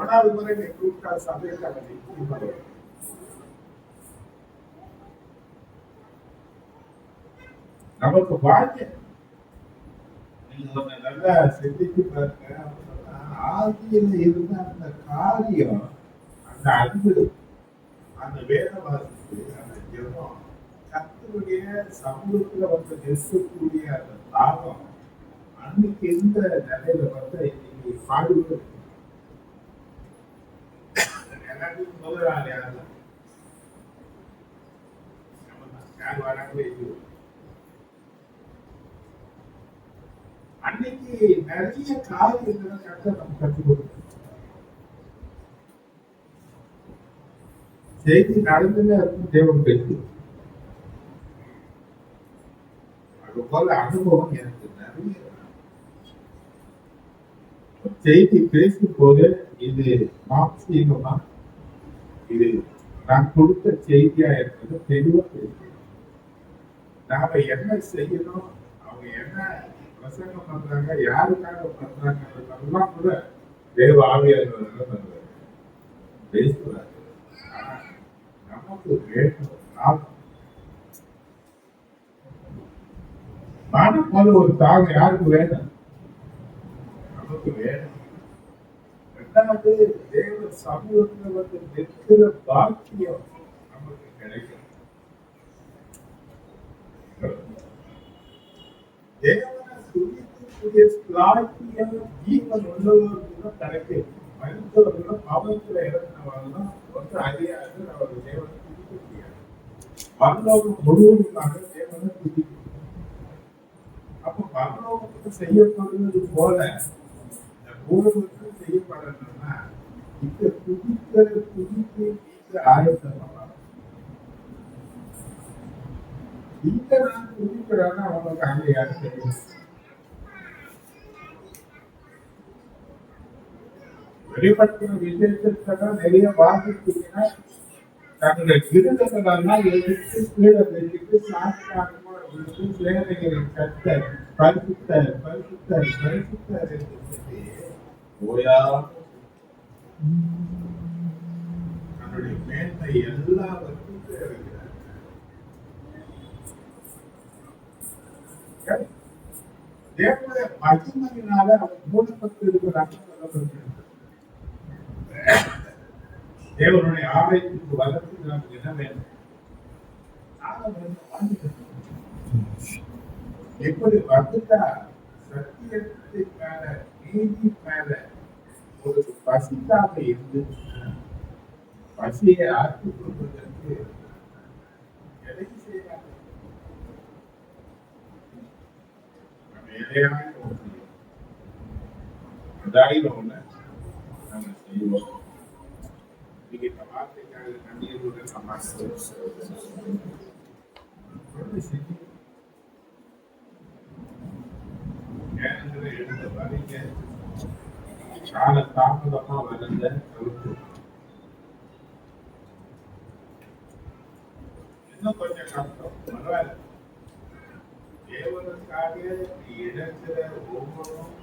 ஒன்றாவது முறை நீ கூப்பிட்டா சபையில் அவன் நிச்சயமா வரும். நமக்கு பாக்கியம். நீங்க ஒண்ணு நல்லா சிந்திச்சு பாருங்க. ஆதியில இருந்த அந்த காரியம், அந்த அன்பு, அந்த வேத வாசிப்பு, அந்த ஜெபம், கர்த்தருடைய சமூகத்துல வந்து நிற்கக்கூடிய அந்த தாகம், அன்னைக்கு எந்த நிலையில வந்து இன்னைக்கு பாடுவது எல்லாத்துக்கும் முதலாளி யார் வராங்களே. அன்னைக்கு நிறைய காரியங்களை கர்த்தர் நம்ம கற்றுக் கொடுக்கணும். செய்தி நடந்துன்னு இருக்கும் தேவன் பேசு. அது போல அனுபவம் எனக்கு நிறைய. செய்தி பேசும் போது இது மாம்சீகமா, இது நான் கொடுத்த செய்தியா இருக்கிறது தெளிவா பேசணும். நாம என்ன செய்யணும், அவங்க என்ன பிரசங்கம் பண்றாங்க, யாருக்காக பண்றாங்க கூட தேவ ஆவியானவர் பேசுவார். நமக்கு வேண்டும் மனம் போல ஒரு தாகம் யாருக்கு வேணும்? நமக்கு வேணும். இரண்டாவது, தேவ சமூகத்தில் வந்து நிற்கிற பாக்கியம் நமக்கு கிடைக்கும். தேவனை துதிக்கக்கூடிய ஸ்லாக்கியம் ஜீவன் உள்ளவர்களும் கிடைக்கும். மனிதர்களும் பாவத்துல இறங்கினவர்களும் ஒன்று அறியாது அவர்கள் தேவனை துதிக்க முடியாது. பரலோகம் முழுவதுமாக தேவனை துதிக்கும். அப்ப பரலோகத்துக்கு செய்யப்படுவது போல இந்த பூலோகத்துக்கு செய்யப்படணும்னா இந்த துதிக்கிற துதிக்கு நீங்க ஆயத்தமாக இங்க நான் துதிக்கிறேன்னா அவங்களுக்கு அங்க யாரும் தெரியும். வெளிப்படுத்தின விசேஷத்தான் நிறைய வாசித்தீங்கன்னா தன்னுடைய விருதுகளெல்லாம் எடுத்து கீழே வச்சுட்டு சாஸ்திரமா விழுந்து சேனைகளின் கர்த்தர் பரிசுத்தர் பரிசுத்தர் பரிசுத்தர் என்று சொல்லி ஓயாம தன்னுடைய மேன்மை எல்லாவற்றும் இருக்கிறார். தேவனுடைய மகிமையினால அவர் மூடப்பட்டு இருக்கிறாங்க. தேவனுடைய ஆலயத்துக்கு வளர்த்து நமக்கு என்ன வேணும்? எப்படி வந்துட்டா சத்தியத்தின் மேல நீதி மேல ஒரு பசிக்காக இருந்து பசியை ஆற்றிக் கொள்வதற்கு எதையும் செய்யலாம். நம்ம எதையான ஏதாயிரம் ஒண்ணு நம்ம செய்வோம். நீங்க இந்த வார்த்தைக்காக கண்ணீரோடு நம்ம எழுத வரீங்க. கால தாமதமா வளர்ந்த கருத்து இன்னும் கொஞ்சம் கஷ்டம். பரவாயில்ல. தேவனுக்காக நீ இழக்கிற ஒவ்வொன்றும்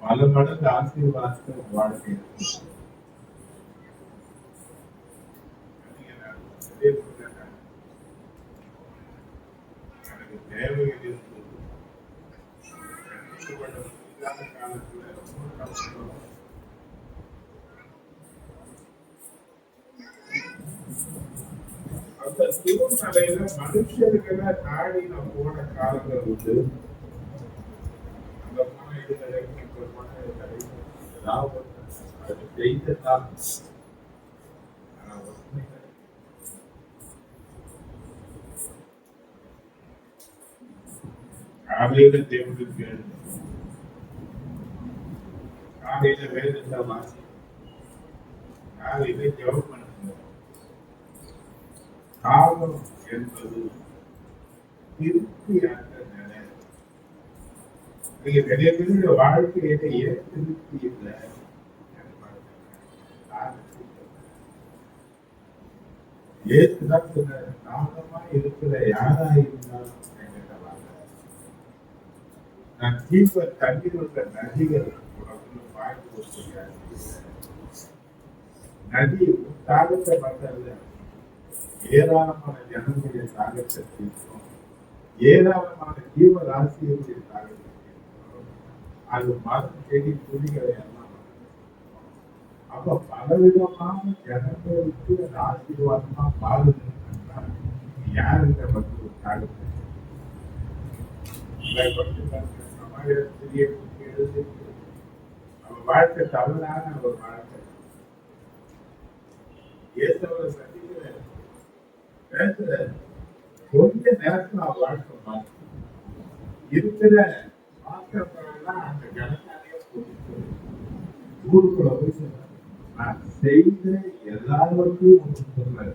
பல மடங்கு ஆசீர்வாதத்தை வாழ்க்கை எனக்கு தேவைகள் இருந்தது. காலத்துல ரொம்ப கஷ்டம். அந்த திருமலையில மனுஷர்களை நாடி நான் போன காலங்கள் உண்டு. அந்த போன இது கிடைக்கும், இந்த போன இது கிடைக்கும், ஏதாவது அது செய்ததான் காலையில தேவனுக்கு எழுது, காலையில வேதத்தை வாசி, காலையில ஜெபம் பண்ணுங்க. காலம் என்பது திருப்தியான நிலை. நீங்க நிறைய பேருடைய வாழ்க்கையில ஏன் திருப்தி இல்லை? ஏற்றுதான் சொன்ன தாகமா இருக்கிற யாரா இருந்தாலும் நான் தீப தண்ணீர் உள்ள நதிகள் உனக்குள்ள பாய்ந்து நதி தாகத்தை பார்த்தல ஏராளமான ஜனங்களுடைய தாகத்தை தீர்க்கும், ஏராளமான ஜீவராசிகளுடைய தாகத்தை தீர்க்கும். அது மரம் செடி துணிகளை எல்லாம். அப்ப பலவிதமான ஜனங்களுக்கு அது ஆசீர்வாதமா மாறுதுன்னா யாருங்க வந்து ஒரு தாகத்தை சிறிய எழுதி அவன் வாழ்க்கை தவறான ஒரு வாழ்க்கை. இயேசுவை சந்திக்கிற பேசுற கொஞ்ச நேரத்துல அவன் வாழ்க்கை மாறும். இருக்கிற மாற்றப்பெல்லாம் அந்த ஜனத்தாலே ஊருக்குள்ள போய் சொல்றாரு, நான் செய்த எல்லாருக்கும் ஒன்று சொல்றாரு,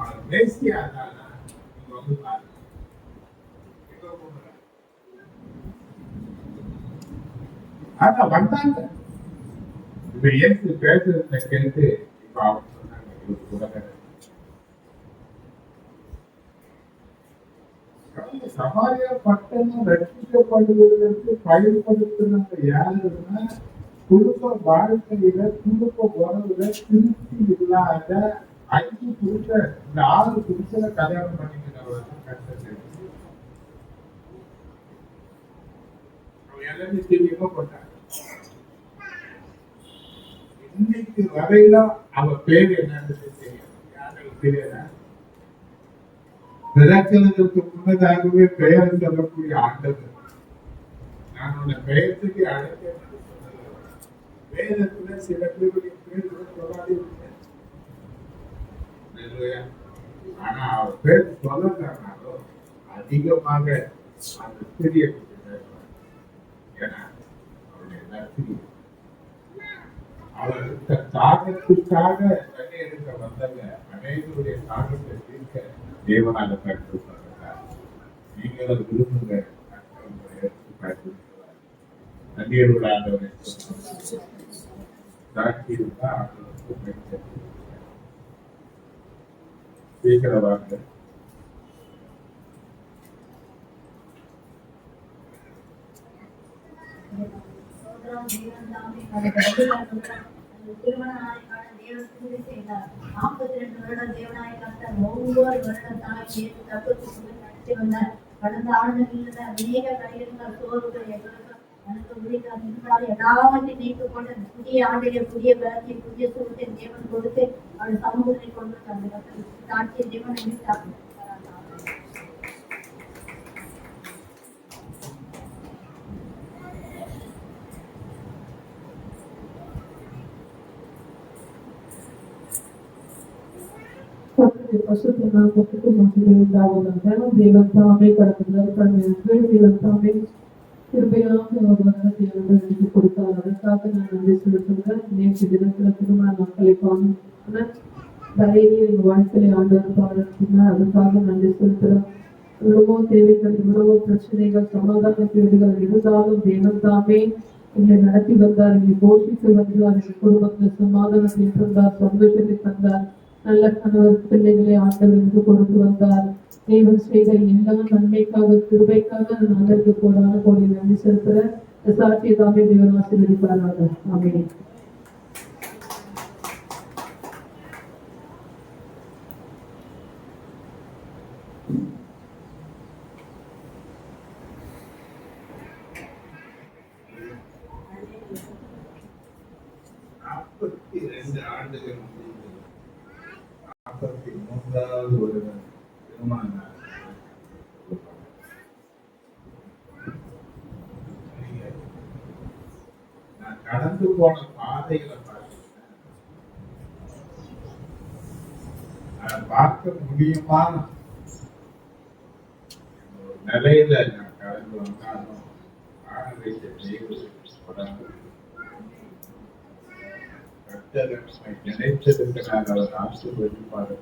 அவன் மேசியா தானா நீங்க வந்து பாருங்க. ஆனா வந்தாங்க. இப்ப இயேசு பேசுறத கேட்டு இப்ப அவங்க சொன்னாங்க, சமாரியா பட்டணம் ரட்சிக்கப்படுவதற்கு பயன்படுத்தினாங்க யாருன்னா குடும்ப வாழ்க்கையில குடும்ப உறவுல திருப்தி இல்லாத 5 புருஷன், இந்த 6 புருஷனை கல்யாணம் பண்ணிக்கிறவங்க கஷ்டம். எல்லாமே தெரியுமா போட்டாங்க. இன்னைக்கு வரையில அவ பேர் என்னன்னு தெரியும், யாருக்கு தெரியாதா? பிறக்கிறதுக்கு முன்னதாகவே பெயர் சொல்லக்கூடிய ஆண்டவர், நான் உன்னை பெயர்த்துக்கு அழைக்க வேதத்துல சில பேருடைய பேர் சொல்லாதே. ஆனா அவர் பேர் சொல்லனாலும் அதிகமாக அந்த சிறிய ஏன்னா அவருடைய நன்றி அவருக்கு தாகத்துக்காக தண்ணி எடுக்க வந்தவங்க அனைவருடைய தாகத்தை தீர்க்க தேவனாக பயன்படுத்துகிறார். நீங்கள் விரும்புங்க நன்றியோட ஆண்டவரை தாக்கி இருந்தா ஆண்டவருக்கு சீக்கிரமாக திருமண நாளைக்கான தேவன் திருமணி செய்தார். 42 வருடம் தேவனாய கர்த்தர் ஒவ்வொரு வருடம் தாய் ஏற்று தத்துவத்துக்கு நடத்தி வந்தார். கடந்த ஆண்டுகளில் அநேக கடிதங்கள் சோர்வுகள் எங்களுக்கும் எனக்கு உரித்தார். இருந்தால் எல்லாவற்றையும் நீக்கிக் கொண்டு புதிய ஆண்டிலே புதிய பலத்தை புதிய சுகத்தை தேவன் கொடுத்து அவருடைய சமூகத்தை கொண்டு அந்த சாட்சியை தேவன் நினைத்தார். பசுத்த நாமத்துக்கு மகிமை உண்டாவதாக. தேவன் தாமே கடந்த நாட்கள் தேவன் தாமே கிருபையாக ஒரு வருடத்தை எனக்கு கொடுத்தார். அதற்காக நான் நன்றி செலுத்துகிறேன். நேற்று தினத்துல திருமண நாட்களை காணும் தரையிலே எங்கள் வாழ்க்கையை ஆண்டவர் பாராட்டினார். அதுக்காக நன்றி செலுத்துகிறேன். எவ்வளவோ தேவைகள், எவ்வளவோ பிரச்சனைகள், சமாதான கேடுகள் இருந்தாலும் தேவன் தாமே எங்களை நடத்தி வந்தார், எங்களை போஷித்து வந்தார், எங்கள் குடும்பத்தில் சமாதானத்தை தந்தார், சந்தோஷத்தை தந்தார். நல்ல கணவர் பிள்ளைகளை ஆண்டவருக்கு கொடுத்து வந்தார். தேவன் செய்த எல்லா நன்மைக்காக கிருபைக்காக நான் அதற்கு கோடான கோடி நன்றி செலுத்துறேன். சாட்சியை தாமே தேவன் ஆசீர்வதிப்பாராக. ஆமென். ஆண்டுகள் 43வது ஒரு திருமண நான் கடந்து போன பாதைகளை பார்க்க முடியுமா நிலையில நான் கடந்து வந்தாலும் நினைத்ததற்காக அவர் ஆசீர்வதிப்பார்.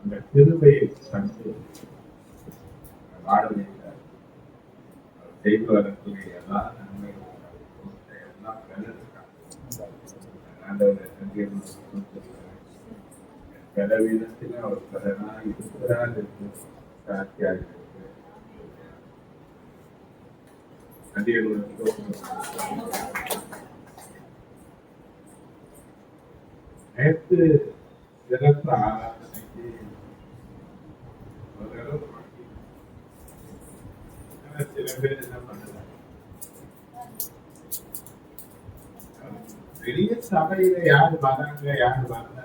அந்த கிருபையை கண்டு வாழ வைத்தார். செய்து வரக்கூடிய எல்லா நன்மைகளும் எல்லாம் பலவீனத்தில் அவர் பலனாக இருக்கிறார் என்று சாட்சியாக நேற்று சிறப்பு ஆராதனைக்கு ஓரளவு மாட்டிக்கிட்டோம். ஆனா சில பேர் என்ன பண்ணுறாங்க, பெரிய சபையில யாரு வராங்க யாரு வராங்க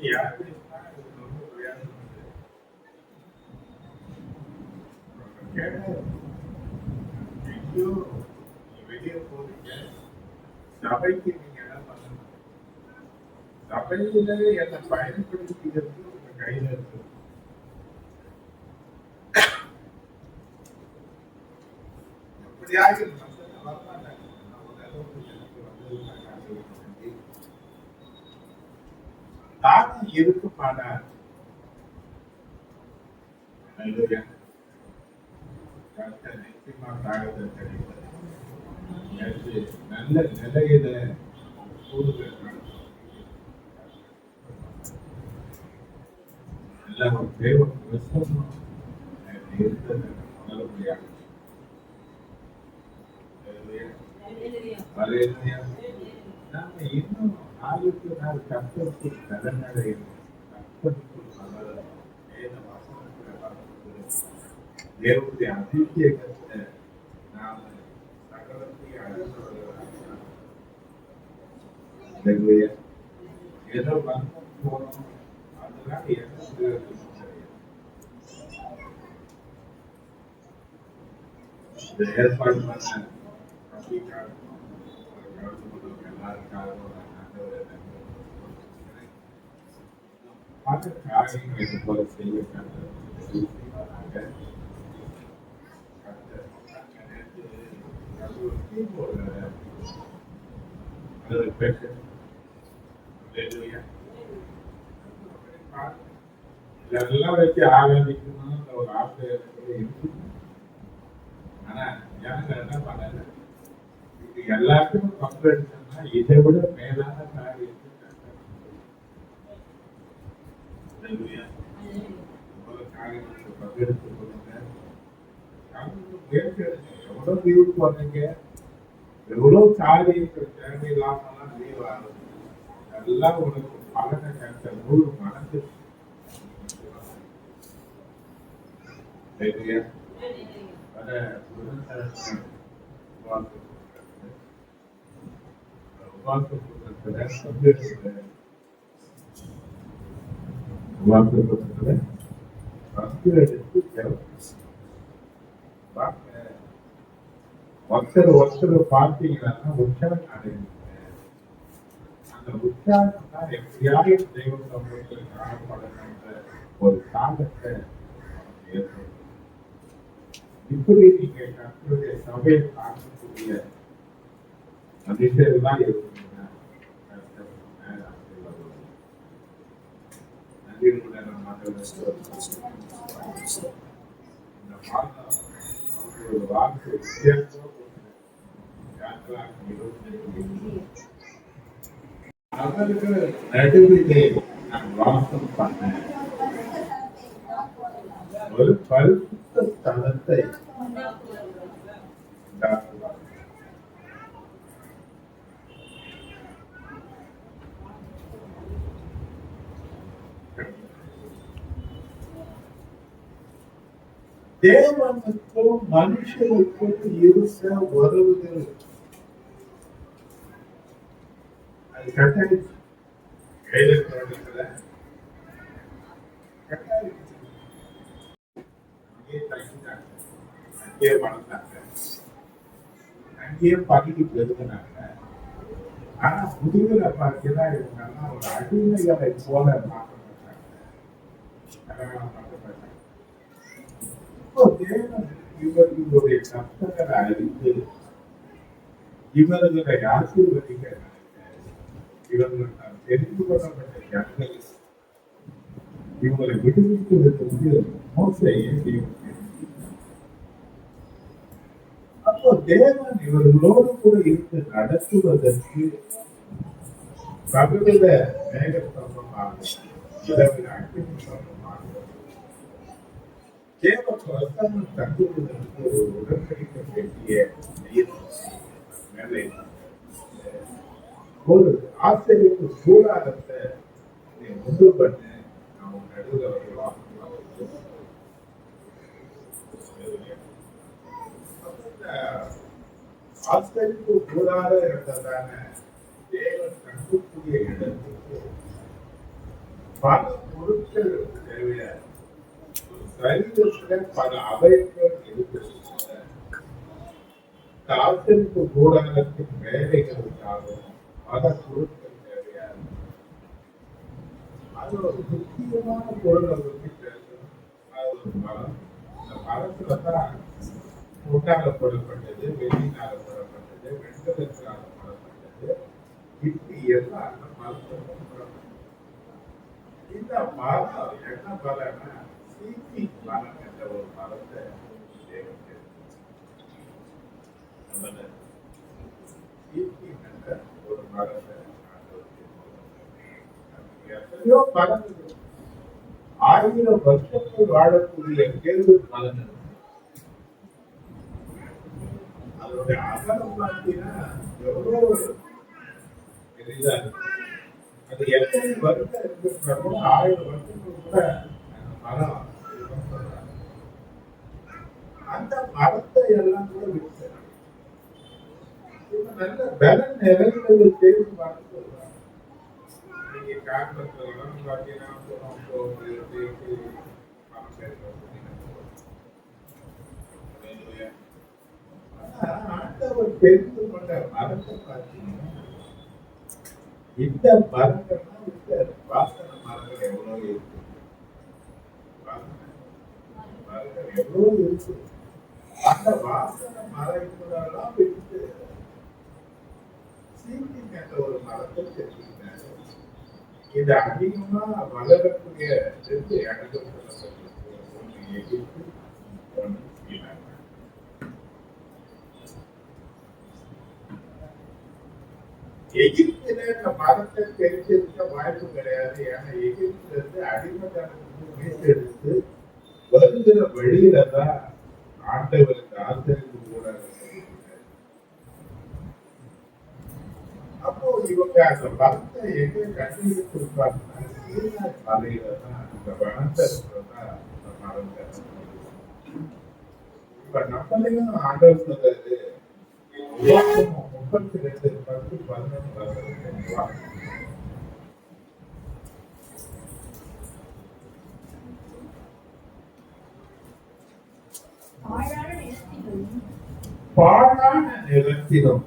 யாரு ரொம்ப பிரயாசம் கேட்டாரு. ஐயோ, நீ வெளியே போறீங்க, சபைக்கு நீங்க என்ன பண்ணணும், சபையில என்னை பயன்படுத்திக்கிறது உங்க கையில இருக்கு. எப்படியாவது வரமாட்டாங்க. தானம் இருக்குமானார். கர்த்தர் நிச்சயமா தாகத்தை தருவார். நேற்று நல்ல நிலையில கூடுதல் நல்ல ஒரு தேவ விசுவாசம் இருந்தது உணர முடியாது. நாம இன்னும் நாளுக்கு நாள் கர்த்தருக்கு கடனடையணும். கர்த்தருக்கு வேத வசனத்துல வளர்ந்து தேவனுடைய அபிஷேகத்தை நாம சகலத்தையும் அழைத்தவர்களாக ஏதோ வந்து போனோம், அதனால எனக்கு இந்த ஏற்பாடு பண்ண பல காரியங்களை இது போல செய்ய இதெல்லாம் வச்சு ஆரம்பிக்கணும்னு ஒரு ஆசை இருக்கு. ஆனா எனக்கு என்ன பண்ணல, இது எல்லாத்துக்கும் பங்கெடுத்தோம்னா இதை விட மேலான காரியத்தை காரியத்தை பங்கெடுத்து கொடுங்க. முயற்சி எடுங்க. எவ்வளவு லீவு போறீங்க, எவ்வளவு காரியங்கள் தேவையில்லாமலாம் லீவ் ஆகுது, எல்லாம் உனக்கு பலனை கட்ட நூறு மனசு ஒருத்தர் பார்த்தீங்கன்னா உற்சாகம் அடையுங்க. அந்த உற்சாகம் தான் எப்படியாவது தெய்வ சமூகத்தில் காணப்படணுன்ற ஒரு தாகத்தை ஏற்படும். இப்படி நீங்க கர்த்தருடைய சபையை பார்க்கக்கூடிய மனுஷர்களாக இருக்கீங்கன்னா நன்றியுடன் இந்த மாதம் அவங்களோட வாக்கு வித்தியாசமா அவருக்கு நடுவிலே நான் வாசம் பண்ணேன். ஒரு பரிசுத்த ஸ்தலத்தை உண்டாக்குவார். தேவனுக்கும் மனுஷனுக்கும் இருக்க உறவுகள் அது கட்டாயிடுச்சு. அங்கேயே தங்கிட்டாங்க, அங்கேயே வளர்ந்தாங்க, அங்கேயே பகுதி பெருகினாங்க. ஆனா முதுகுல பார்த்தீங்கன்னா இவங்கெல்லாம் ஒரு அடிமைகளை போல மாற்றப்பட்டாங்க. தேவன் இவர்களுடைய கஷ்டங்களை அறிந்து இவர்களை ஆசீர்வதிக்க இவர்கள் நான் தெரிந்து கொள்ளப்பட்ட ஜனங்கள் இவங்களை விடுவிப்பதற்கு மோசையை அப்போ தேவன் இவர்களோடு கூட இருந்து நடத்துவதற்கு பகலில மேகஸ்தம்பமாகும், இரவில் அக்கினி ஸ்தம்பமாகும். தேவ பிரசன்னம் தங்குவதற்கு ஒரு உடன்படிக்கை பெட்டியை மேலே ஒரு ஆசிரியருக்கு கூடாரத்தை நீ உண்டு பண்ணு, நான் உன் நடுவில் வருவான். ஆசிரியருக்கு கூடார இருந்ததான தேவன் தங்கக்கூடிய இடத்துக்கு பல பொருட்கள் தேவையா, ஒரு சரீரத்துல பல அவயங்கள் இருக்கிறது. ஆசிரியருக்கு கூடாரத்தின் வேலைகளுக்காகவும் பல பொருட்கள் தேவையா. அது ஒரு முக்கியமான பொருள் அவருக்கு பேசணும். அது ஒரு மரம். அந்த மரத்துலதான் முட்டால போடப்பட்டது, வெள்ளினால போடப்பட்டது, வெண்கலத்தினால போடப்பட்டது. இப்படி எல்லாம் அந்த மரத்துல போடப்பட்டது. இந்த மரம் என்ன மரம்னா சீத்தி மரம் என்ற ஒரு மரத்தை சீத்தி என்ற ஒரு மரத்தை எத்தனையோ மரங்கள் 1000 வருஷங்கள் வாழக்கூடிய கேள்வி மரங்கள். அதனுடைய அகலம் பார்த்தீங்கன்னா எவ்வளவு பெரிதா இருக்கு. அது எத்தனை வருஷம் இருக்குன்னா கூட 1000 வருஷத்துக்கு கூட அந்த மரம் இருக்குன்னு சொல்றாங்க. அந்த மரத்தை எல்லாம் கூட விட்டு நல்ல பலன் நிறைந்தது தேர்வு பார்த்து சொல்றாங்க. நீங்க காரணத்துல பார்த்தீங்கன்னா ஆண்டவர் தெரிந்து கொண்ட மரத்தை பார்த்தீங்கன்னா இந்த மரங்கள்லாம் விட்டாரு. வாசனை மரங்கள் எவ்வளவு இருக்கு, வாசனை மரங்கள் எவ்வளவு இருக்கு. அந்த வாசனை மரங்களெல்லாம் விட்டு சீட்டி என்ற ஒரு மரத்தை தெரிஞ்சுக்கிட்டாரு. இது அதிகமா வளரக்கூடிய ரெண்டு இடங்கள் சொல்லப்பட்டிருக்கு. ஒன்று எகிப்து, ஒன்று சீனா. எகிப்துல இந்த மரத்தை தெரிஞ்சிருக்க வாய்ப்பு கிடையாது. ஏன்னா எகிப்துல இருந்து அடிமைத்தனத்துக்கு மீட்டெடுத்து வருகிற வழியில தான் ஆண்டவருக்கு ஆசிரியருக்கு கூட. அப்போ இவங்க அந்த மரத்தை எங்க கண்டுபிடிச்சிருப்பாங்கன்னா சீனாய் மலையில தான், இந்த வனத்துல தான் இந்த மரத்தை. இப்ப நம்மளையும் ஆண்டவர் சொல்றது 32:10-11 பாழான நிலத்திலும்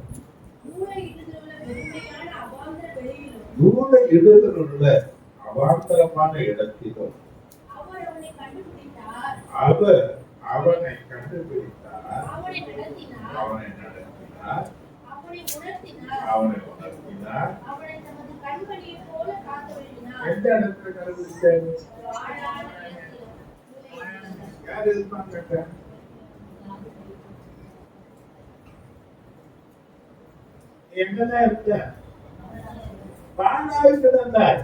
தூர இடுதலுள்ள அவாந்தரமான இடத்திலும் அவர் அவனை கண்டுபிடித்தார், அவனை நடத்தினார், அவனை உணர்த்தினார். எந்த இடத்துல கண்டுபிடிச்சாரு? யார் இருப்பாங்க? எங்கதான் இருக்க? பாழாயிட்டு இருந்தார்.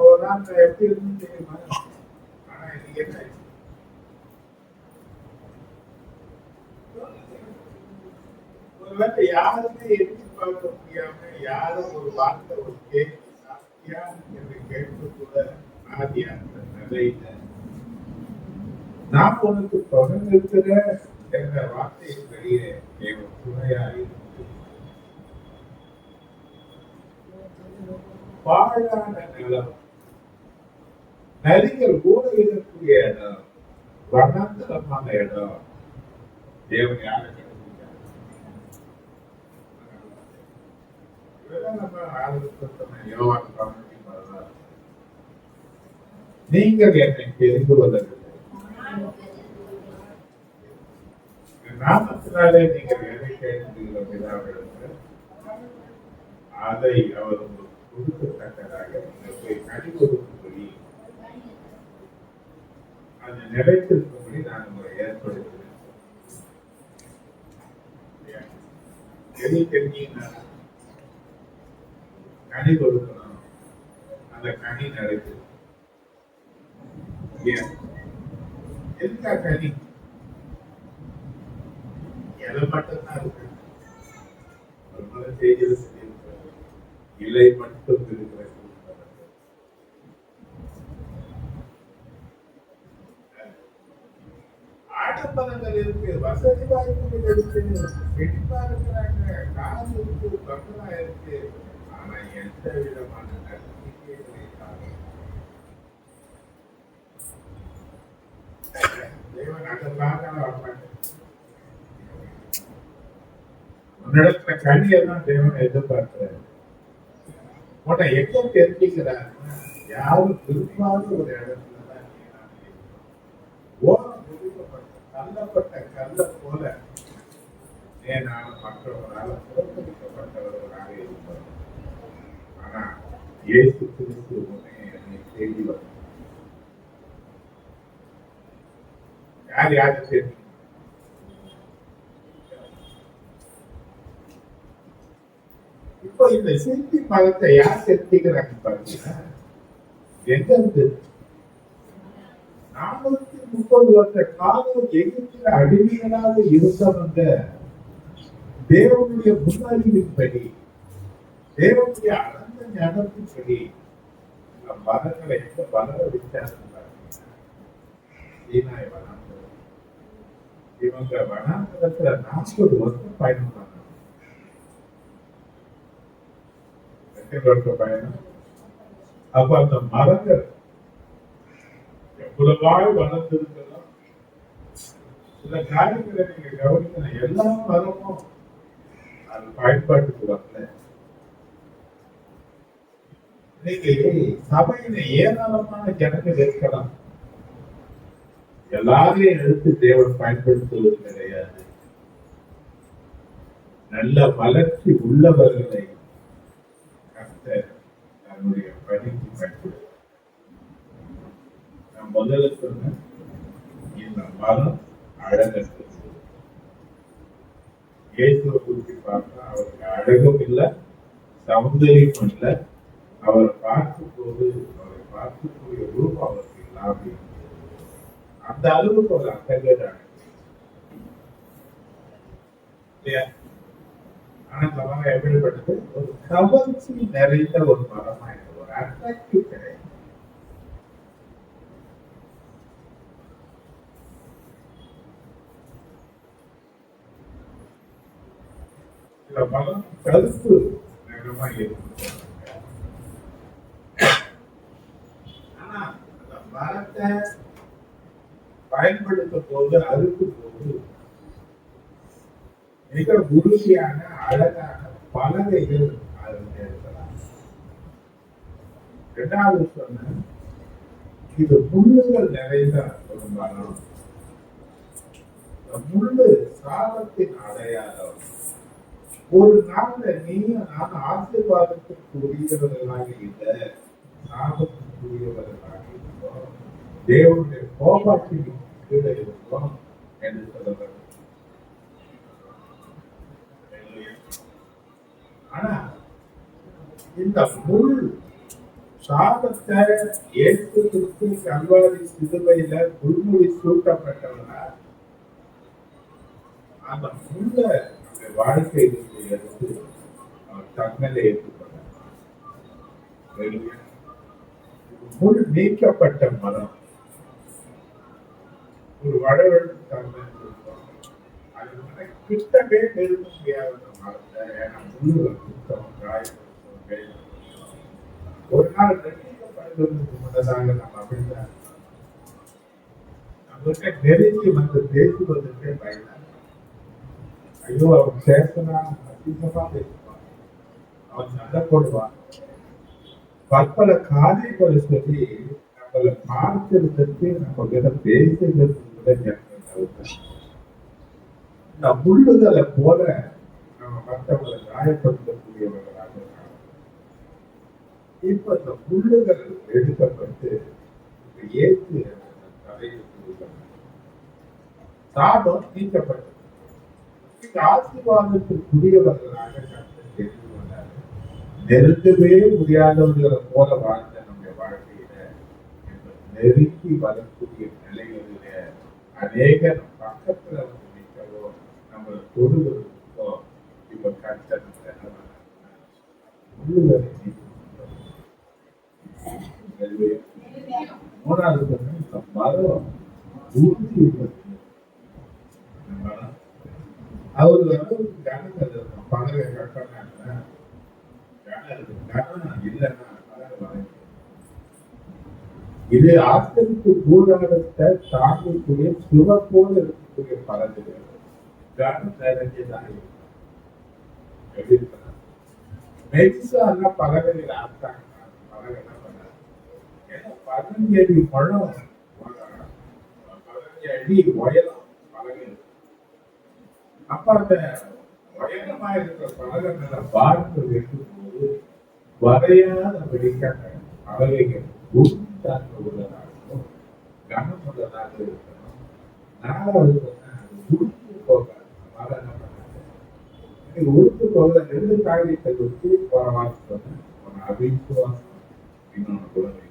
ஒரு நாள் எப்படி இருந்து தெரியுமா? ஆனா இன்னைக்கு என்ன, ஒருவேளை யாருமே எதிர்பார்க்க முடியாம யாரும் ஒரு வார்த்தை ஒரு கேள்வி சாத்தியா என்று கேட்க கூட ஆதியா அந்த நிலையில நான் உனக்கு தொடர்ந்திருக்கிற என்ற வார்த்தை வெளியே துணையா இருக்கு. பாழான நிலம், நதிகள் ஊழக்கூடிய இடம், வனாந்தரமான இடம். தேவன் யாரை கண்டுபிடிச்சாங்க? இதெல்லாம் நம்ம ஆரம்பித்த யோவான் 11:16. நீங்கள் என்னை தெரிந்து கொள்ளவில்லை, நாமத்தினாலே நீங்கள் எதை கேட்கிறீர்கள் அதை அவர் கொடுக்கத்தக்கதாக நீங்கள் போய் கனிவொடுக்கும்படி, அது நிலைத்திருக்கும்படி நான் உங்களை ஏற்படுத்துகிறேன். எது தெரிஞ்சீங்கன்னா கனி கொடுக்கணும், அந்த கனி நடக்குது. ஏன்? எதுக்கா கனி? எதை மட்டும்தான் இருக்கு? ஒரு முறை செய்தியில சொல்லியிருக்கிறார், இலை மட்டும் இருக்கிற ஆடம்பரங்கள் இருக்கு, வசதி வாய்ப்புகள் இருக்கு, செழிப்பா இருக்கிறாங்க, காசு இருக்கு, பங்களா இருக்கு. ஆனா எந்த விதமான நம்பிக்கைகளை தேவன் அதற்காக வரமாட்டேன். உன்னிடத்துல கனியை தான் தேவனை எதிர்பார்க்கிறார். உன்னை எங்க தெரிஞ்சுக்கிறாருன்னா, யாரும் விரும்பாத ஒரு இடத்துல தான் ஓரம் ஒதுக்கப்பட்ட தள்ளப்பட்ட கல்ல போல ஏனால மற்றவர்களால் புறக்கணிக்கப்பட்டவர்களாக இருப்பார். ஆனா இயேசு கிறிஸ்து உடனே என்னை தேடி வந்தார். யார் யாரு தெரியும்? இப்போ இந்த சிற்பி மதத்தை யார் தெரிஞ்சுக்கிறாங்க பாருங்க. எங்க இருந்து 430 வருஷ காலம் எகிப்தில அடிமைகளாக இருந்தவங்க தேவனுடைய முன்னறிவின்படி, தேவனுடைய அனந்த ஞானத்தின்படி மதங்களை எங்க வளர வச்சாங்க. சீனாய் வனாந்தரம். இவங்க வனாந்தரத்துல 40 வருஷம் பயணம் பண்ணாங்க. எத்தனை வருஷம் பயணம்? அப்ப அந்த மரங்கள் எவ்வளவாய் வளர்ந்திருக்கலாம். சில காரியங்களை நீங்க கவனிக்கணும். எல்லா மரமும் அது பயன்பாட்டுக்கு வரல. இன்னைக்கு சபையில ஏராளமான ஜனங்கள் இருக்கலாம், எல்லாரையும் எடுத்து தேவன் பயன்படுத்துவது கிடையாது. நல்ல வளர்ச்சி உள்ளவர்களை கர்த்தர் தன்னுடைய பணிக்கு பயன்படுத்த. நான் முதல்ல சொன்ன இந்த மரம் அழகற்றது. இயேசுவை குறித்து பார்த்தா அவருக்கு அழகும் இல்லை, சௌந்தரியம் இல்லை. அவரை பார்க்கும்போது அவரை பார்க்கக்கூடிய ரூபம் அவருக்கு இல்லாமல் அந்த அளவுக்கு ஒரு அழகான இல்லையா? ஆனா இந்த மரம் எப்படிப்பட்டது? ஒரு கவர்ச்சி நிறைந்த ஒரு மரமா, ஒரு அட்ராக்டிவ் கிடையாது. இந்த மரம் கருப்பு நிறமா இருக்கு. ஆனா அந்த மரத்தை பயன்படுத்தும் போது, அறுக்கும் போது மிக உறுதியான அழகான பலகைகள் அதில் இருக்கலாம். இரண்டாவது சொன்ன இது முள்ளுகள் நிறைந்த ஒரு மரம். முள்ளு சாபத்தின் அடையாளம். ஒரு நாள்ல நீயும் நான் ஆசீர்வாதத்துக்குரியவர்களாக இல்லை, சாபத்துக்குரியவர்களாக இருந்தோம், தேவனுடைய கோபாட்டின் கீழே இருந்தோம் என்று சொல்ல. ஆனா இந்த முள் சாபத்தை ஏற்படுத்தி கல்வாரி சிலுவையில முள்மொழி சூட்டப்பட்டவனா அந்த முள்ள அந்த வாழ்க்கையிலிருந்து எடுத்து அவர் தன்மையில ஏற்றுக்கொண்டார். முள் நீக்கப்பட்ட மரம் ஒரு வடவழு தன்மை இருக்கும். அது கிட்டவே நெருங்க முடியாத மரத்தை, ஏன்னா முள்ளு சுத்தம் காயப்படுத்தும். ஒரு நாள் ரட்சிக்கப்படுவதற்கு முன்னதாக நம்ம அப்படிதான் நம்மகிட்ட நெருங்கி வந்து பேசுவதற்கே பயனாங்க. ஐயோ அவன் பேசினா அதிகமா பேசுவான், அவன் சண்டை போடுவான், பற்பல காரியங்களை சொல்லி நம்மளை பார்த்திருந்ததுக்கு நம்ம கிட்ட பேசுறதுக்கு கூட இந்த முள்ளுகளை போல நம்ம மற்றவங்களை காயப்படுத்தக்கூடியவர்களாக இருக்காங்க. இப்ப இந்த முள்ளுகள் எடுக்கப்பட்டு ஏற்று தலையில் சாபம் நீக்கப்பட்டது. இன்னைக்கு ஆசீர்வாதத்துக்குரியவர்களாக கர்த்தர் தெரிந்து கொண்டாரு. நெருங்கவே முடியாதவர்களை போல வாழ்ந்த நம்முடைய வாழ்க்கையில நெருங்கி வரக்கூடிய நிலைகளில அநேக நம் பக்கத்துல வந்து நிற்கவோ நம்மளை தொடுவதற்கோ இப்ப கர்த்தர் மூணாவது இந்த மரம் ஊற்றி அவரு வந்து கனம் இருக்கும் பலகை கட்டணாங்க கனம் இல்லைன்னா பலகை வரைக்கும். இது ஆசிரியருக்கு கூடாரத்தை தாங்கக்கூடிய சுவப்போடு இருக்கக்கூடிய பலகைகள் கனம் நிறைஞ்சதான் இருக்கும். எப்படி இருக்கிறாங்க மெடிசா பலகைகள் ஆட்டாங்க பலகை பண்ணாங்க. ஏன்னா 15 அடி பழம் 15 அடி உயரம் பலகை. அப்ப அந்த உயரமா இருக்கிற பலகை மேல பார்த்து வைக்கும்போது வரையாத வெடிக்கான பலகைகள் உறுதியாக உள்ளதாகவும் கனம் உள்ளதாக இருக்கணும். நாலாவது உறுத்து போகாது. அதனால என்ன பண்ணாங்க உறுத்து போக 2 காரியத்தை வச்சு போன மாசம் சொன்னேன். ஒரு அவிசுவாசம் இன்னொன்று குழந்தை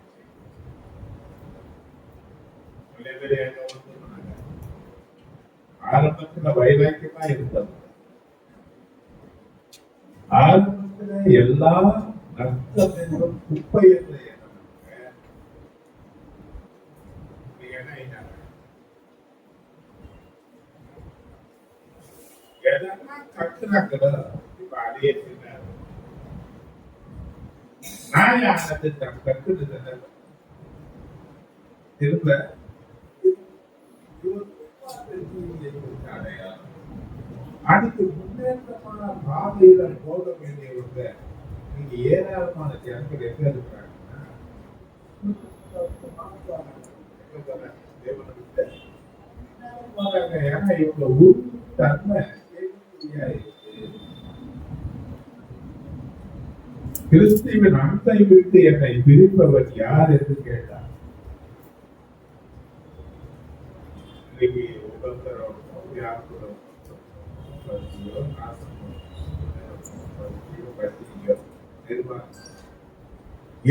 ஆரம்பத்துல வைராக்கியமா இருந்தது. ஆரம்பத்துல எல்லா நஷ்டம் என்றும் குப்பை என்ற எண்ணம் எதனா கட்டுனாங்களோ இப்ப அதே நான் யாருக்கு கட்டுறது திரும்ப அதுக்கு முன்னேற்றமான பாதையில போக வேண்டியவங்க நீங்க ஏராளமான ஜனங்கள் எங்க இருக்கிறாங்கன்னா ஏன்னா இவங்க உரு தன்மை கிறிஸ்துவின் அன்பை விட்டு என்னை பிரிப்பவர் யார் என்று கேட்டார். இன்னைக்கு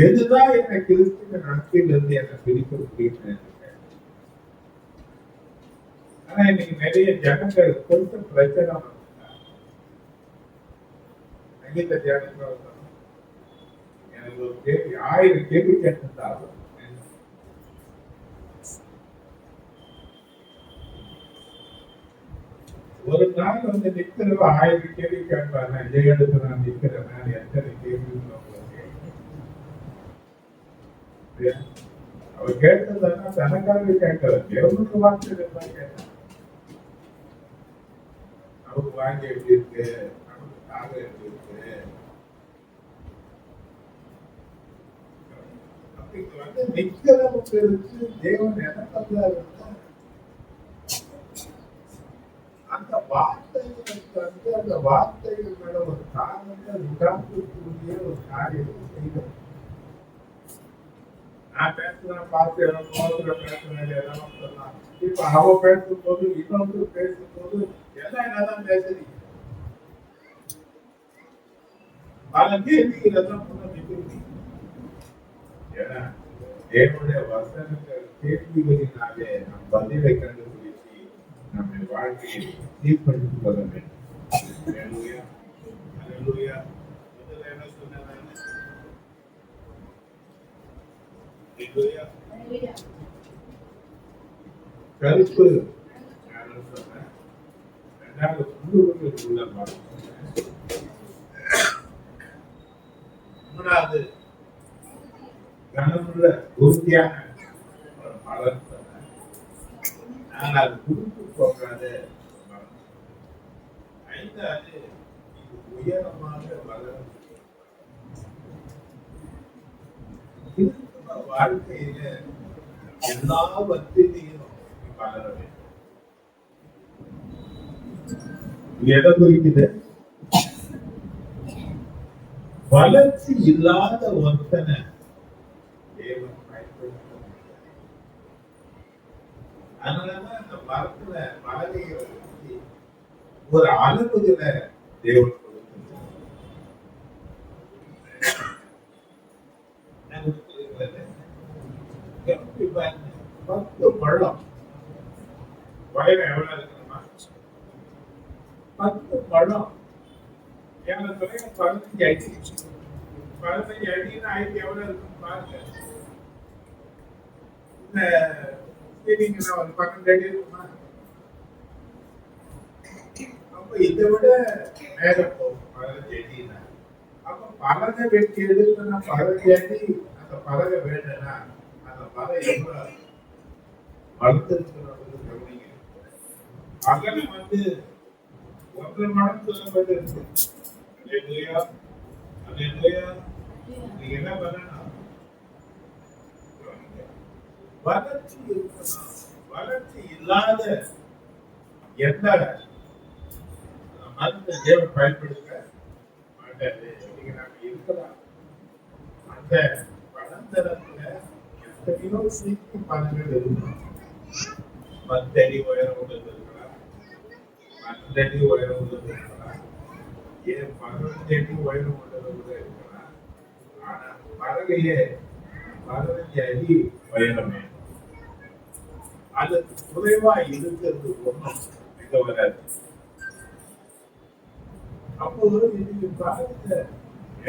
எதுதான் என்னை கிறிஸ்துவின் அன்பில் இருந்து என்னை பிரிக்க முடியும். ஆனா இன்னைக்கு நிறைய ஜனங்கள் கொஞ்சம் பிரச்சனை எனக்கு ஒரு கேள்வி 1000 கேள்வி கேட்டிருந்தாலும் ஒரு நாள் வந்து நிக்கிறவ 1000 கேள்வி கேட்பாங்க. ஜெயலலிதா நான் நிக்கிறேன் எத்தனை கேள்வி அவர் கேட்டதுன்னா தனக்காக கேட்கல தேவனுக்கு வார்த்தை கேட்டார். நமக்கு வாங்கி எப்படி இருக்கு நமக்கு காக எப்படி இருக்கு அப்படிங்க வந்து நிக்கிறவங்களுக்கு தேவன் எனக்கா அந்த வார்த்தைகளுக்கு வந்து அந்த வார்த்தைகள் மேல ஒரு காரணத்தை உண்டாக்கக்கூடிய ஒரு காரியத்தை செய்தோம். நான் பேசுறேன் பார்த்து பேசுறேன் எல்லாம் சொல்லலாம். இப்ப அவ பேசும்போது இன்னொன்று பேசும்போது எல்லாம் என்னதான் பேசுறீங்க பல கேள்விகள் எல்லாம் நிற்கிறீங்க. ஏன்னா என்னுடைய வசனங்கள் கேள்விகளினாலே நம் பதிலை கண்டுபிடிச்சு நம்முடைய வாழ்க்கையை சீர்படுத்திக் கொள்ள வேண்டும். முதல்ல என்ன சொன்னேன் கருப்பு சொன்னேன். 2வது உள்ளூரில் உள்ள பாடம். 3வது கனமுள்ள உறுதியான மலர் சொன்னேன். 4வது குறுக்கு போகாத மரம். 5வது இது உயரமாக வளரும். வாழ்க்கையில எல்லாவற்றையும் வளர வேண்டும். எதை குறிக்குது? வளர்ச்சி இல்லாத ஒருத்தனை தேவன் பயன்படுத்த முடியாது. அதனாலதான் அந்த மரத்துல பலகைகளை வச்சு ஒரு அளவுல தேவன் கொடுத்திருக்கிறார். என்ன கொடுத்திருக்கிறாரு? எப்படி பாருங்க, 10 பழம் வயல எவ்வளவு இருக்குமா? 10 பழம் ஏறக்குறைய 15 அடி. 15 அடின்னு ஆயிரத்தி எவ்வளவு இருக்குன்னு பாருங்க. இந்த செடிங்கன்னா ஒரு 12 அடி இருக்குமா? அப்ப இதை விட மேல போகும் 15 அடினா. அப்ப பலகை வெட்டி எடுக்கணும்னா 15 அடி. அந்த பலகை வேணும்னா அந்த மரம் எவ்வளவு வளர்த்திருக்கிறது கவனிங்க. அகலம் 1.5 மடங்கு சொல்லப்பட்டு இருக்கு. அல்லேலூயா, அல்லேலூயா. நீங்க என்ன பண்ணணும்? வளர்ச்சி இருக்கணும். வளர்ச்சி இல்லாத எந்த மருந்து தேவன் பயன்படுத்த மாட்டாரு. நீங்க நாம இருக்கலாம். அந்த வளர்ந்தரத்துல எத்தனையோ சீக்கு பலன்கள் இருக்கும். 10 அடி உயரம் உள்ளது இருக்கலாம், 12 அடி உயரம் உள்ளது இருக்கலாம், 15 அடி உயரம் உள்ளது கூட இருக்கலாம். ஆனா பறவையே 15 அடி உயரமே. அதுக்கு குறைவா இருக்கிறது ஒன்றும் மிக வராது. அப்போ இன்னைக்கு பாருங்க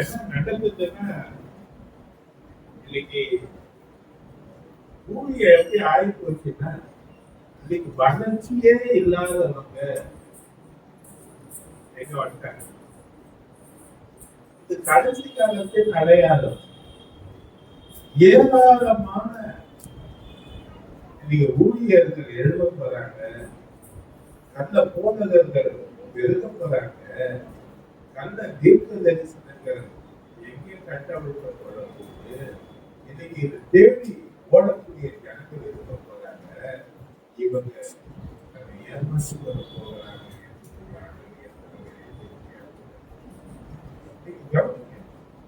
என்ன நடக்குதுன்னா, இன்னைக்கு பூமியை எப்படி ஆகி போச்சுன்னா, இன்னைக்கு வளர்ச்சியே இல்லாதவங்க எங்க வந்துட்டாங்க. இது கடைசி காலத்தில் அடையாளம். ஏராளமான இன்னைக்கு ஊழியர்கள் எழுத போறாங்க, கள்ள போதகர்கள் பெருக போறாங்க, கள்ள தீர்க்க தரிசனங்கள் எங்கேயும் கட்டமைக்கப்பட போகுது. இன்னைக்கு இது தேடி ஓடக்கூடிய ஜனங்கள் இருக்க போறாங்க. இவங்க ஏமாற்றி வர போகிறாங்க.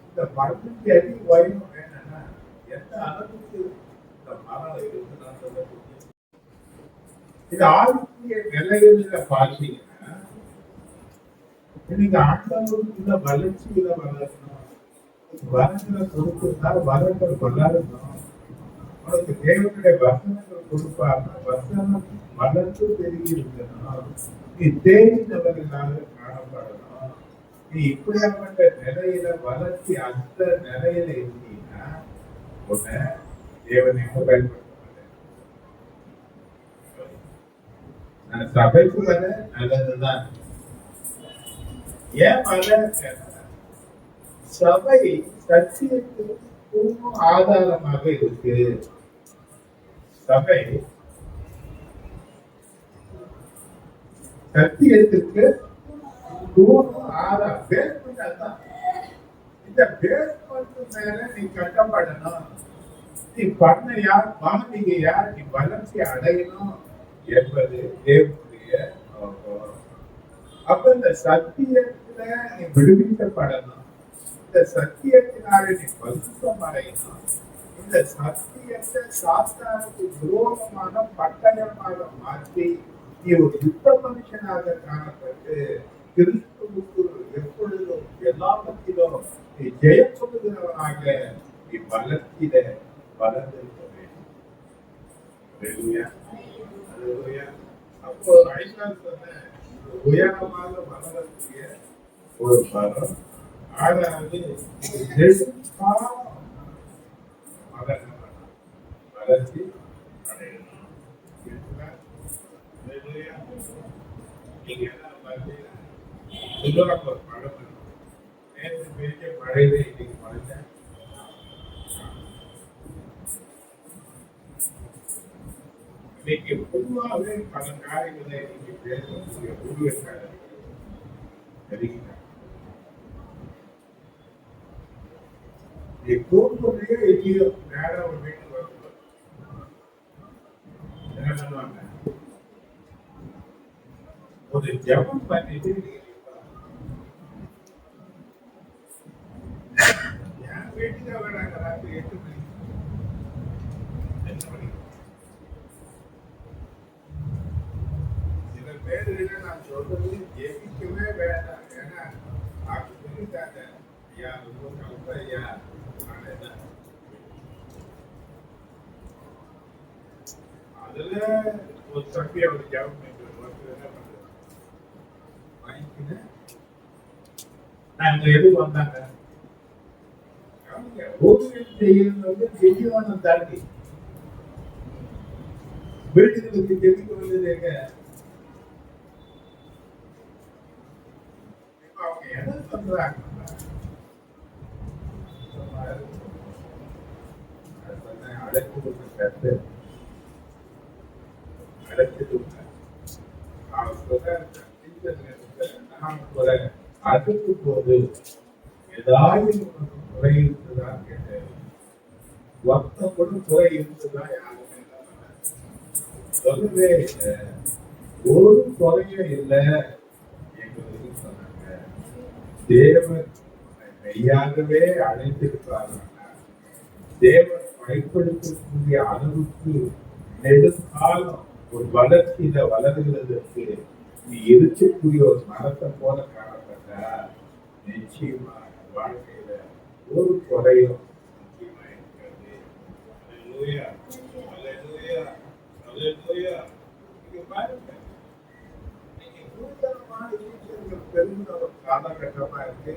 இந்த 15 அடி உயரம் வேணும்னா எந்த அளவுக்கு இந்த மரம் இருக்குன்னா சொல்ல முடியும். இது ஆளுடைய நிலையில பார்த்தீங்கன்னா, இன்னைக்கு ஆண்டவருக்குள்ள வளர்ச்சியில வளரணும். வரங்களை கொடுத்திருந்தால் வரங்கள் வளரணும். உனக்கு தேவனுடைய வசனங்கள் கொடுப்பாங்க. வசனம் வளர்ந்து பெருகி இருக்கணும். நீ தேடினவர்களாக காணப்படணும். நீ இப்படியாப்பட்ட நிலையில வளர்ச்சி அந்த நிலையில இருந்தீங்கன்னா உன்னை தேவன் எங்க பயன்படுத்த மாட்டேன். சபைக்கு வர நல்லதுதான். ஏன் வர? சபை சத்தியத்துக்கு ஆதாரமாக இருக்கு. சபை சத்தியத்துக்கு ஆதாரம். பேஸ்மெண்ட் அதான். இந்த பேஸ்மெண்ட் மேல நீ கட்டப்படணும். நீ பண்ண யார், நீங்க யார், நீ வளர்ச்சி அடையணும் என்பது தேவனுடைய நோக்கம். அப்ப இந்த சத்தியத்துல நீ விடுவிக்கப்படணும். இந்த சத்தியத்தினால நீ பரிசுத்தம் அடையணும். இந்த சத்தியத்தை சாத்தானுக்கு விரோதமான பட்டயமாக மாற்றி நீ ஒரு யுத்த மனுஷனாக காணப்பட்டு கிறிஸ்துவுக்கு எப்பொழுதும் எல்லாவற்றிலும் நீ ஜெயம் சொல்லுகிறவனாக நீ வளர்ச்சியில வளர்ந்திருக்க வேண்டும். அல்லேலூயா, அல்லேலூயா. அப்போ ஐந்தாம் சொன்ன உயரமாக வளரக்கூடிய ஒரு மரம். ஆறாவது வளர்ச்சி அடையணும். நீங்க என்ன பார்த்தீங்கன்னா ஒரு பழம் நேற்று பெரிய மழையில இன்னைக்கு மழை. இன்னைக்கு பொதுவாகவே பல காரியங்களை இன்னைக்கு பேசக்கூடிய ஊழியர்கள் தெரிவிக்கிறார். கூட்டுறையோ இல்லையோ நேர ஒரு வீட்டுக்கு வருவாங்க. என்ன பண்ணுவாங்க? ஒரு ஜபம் பண்ணிட்டு என் வீட்டுக்கு வராங்க ராத்திரி 8 மணிக்கு. சில பேருகிட்ட நான் சொல்றது ஜெபிக்கவே வேண்டாம். ஏன்னா அவங்க சொல்லிட்டாங்க, ஐயா ரொம்ப கலப்ப ஐயா, நான் என்ன அதுல ஒரு தம்பி அவர் ஜபம் பண்ணிட்டு என்ன பண்றது வாங்கிக்கிட்டு நாங்க எது வந்தாங்க ஊழியம் செய்யறது வந்து ஜெபிவானம் தாண்டி வீட்டுகளுக்கு ஜெபிக்க வந்தது எங்க அவங்க என்ன பண்றாங்க அழைப்பு கருத்து அதுக்கு போது ஏதாவது குறை இருக்குதான் கேட்டேன். ஒருத்தம் கூட குறை இருக்குதான் யாருமே சொல்லவே இல்லை. ஒரு குறையும் இல்லை எங்களுக்கு சொன்னாங்க. தேவன் மெய்யாகவே அழைத்திருக்கிறாங்க. தேவன் பயன்படுத்தக்கூடிய அளவுக்கு நெடுங்காலம் ஒரு வளர்ச்சியில வளர்கிறதுக்கு நீ இருக்கக்கூடிய ஒரு மரத்தை போல காணப்பட்டா நிச்சயமா வாழ்க்கையில ஒரு குறையும் நிச்சயமா இருக்காது. அல்லேலூயா, அல்லேலூயா, அல்லேலூயா. நீங்க பாருங்க, நீங்க நூதனமான விஷயங்கள் பெருகிற ஒரு காலகட்டமா இருக்கு.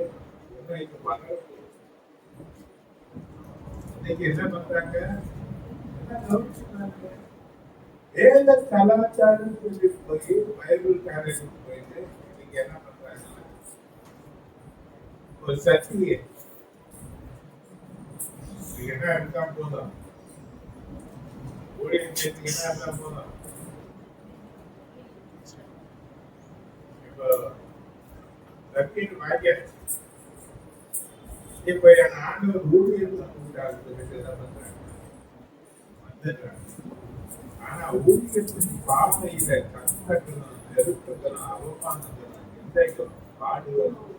இன்னைக்கு மகள் இன்னைக்கு என்ன பண்றாங்க, என்ன கவனிச்சுக்கிறாங்க, வேத கலாச்சாரம் சொல்லி போய் பைபிள் காலேஜுக்கு போயிட்டு நீங்க என்ன பண்றாங்க, ஒரு சர்டிபிகேட் நீங்க என்ன எடுத்தா போதும், ஊழியம் என்ன எடுத்தா போதும். இப்போ சர்டிபிகேட் வாங்கியாச்சு. இப்ப என் ஆண்டவர் ஊழியத்தை சொல்லிட்டு என்ன பண்றாங்க, வந்துடுறாங்க. ஆனா ஊழியத்தின் பாதையில கஷ்டங்களும் நெருக்கங்களும் அவமானங்களும் நிந்தைகளும் பாடுகளும்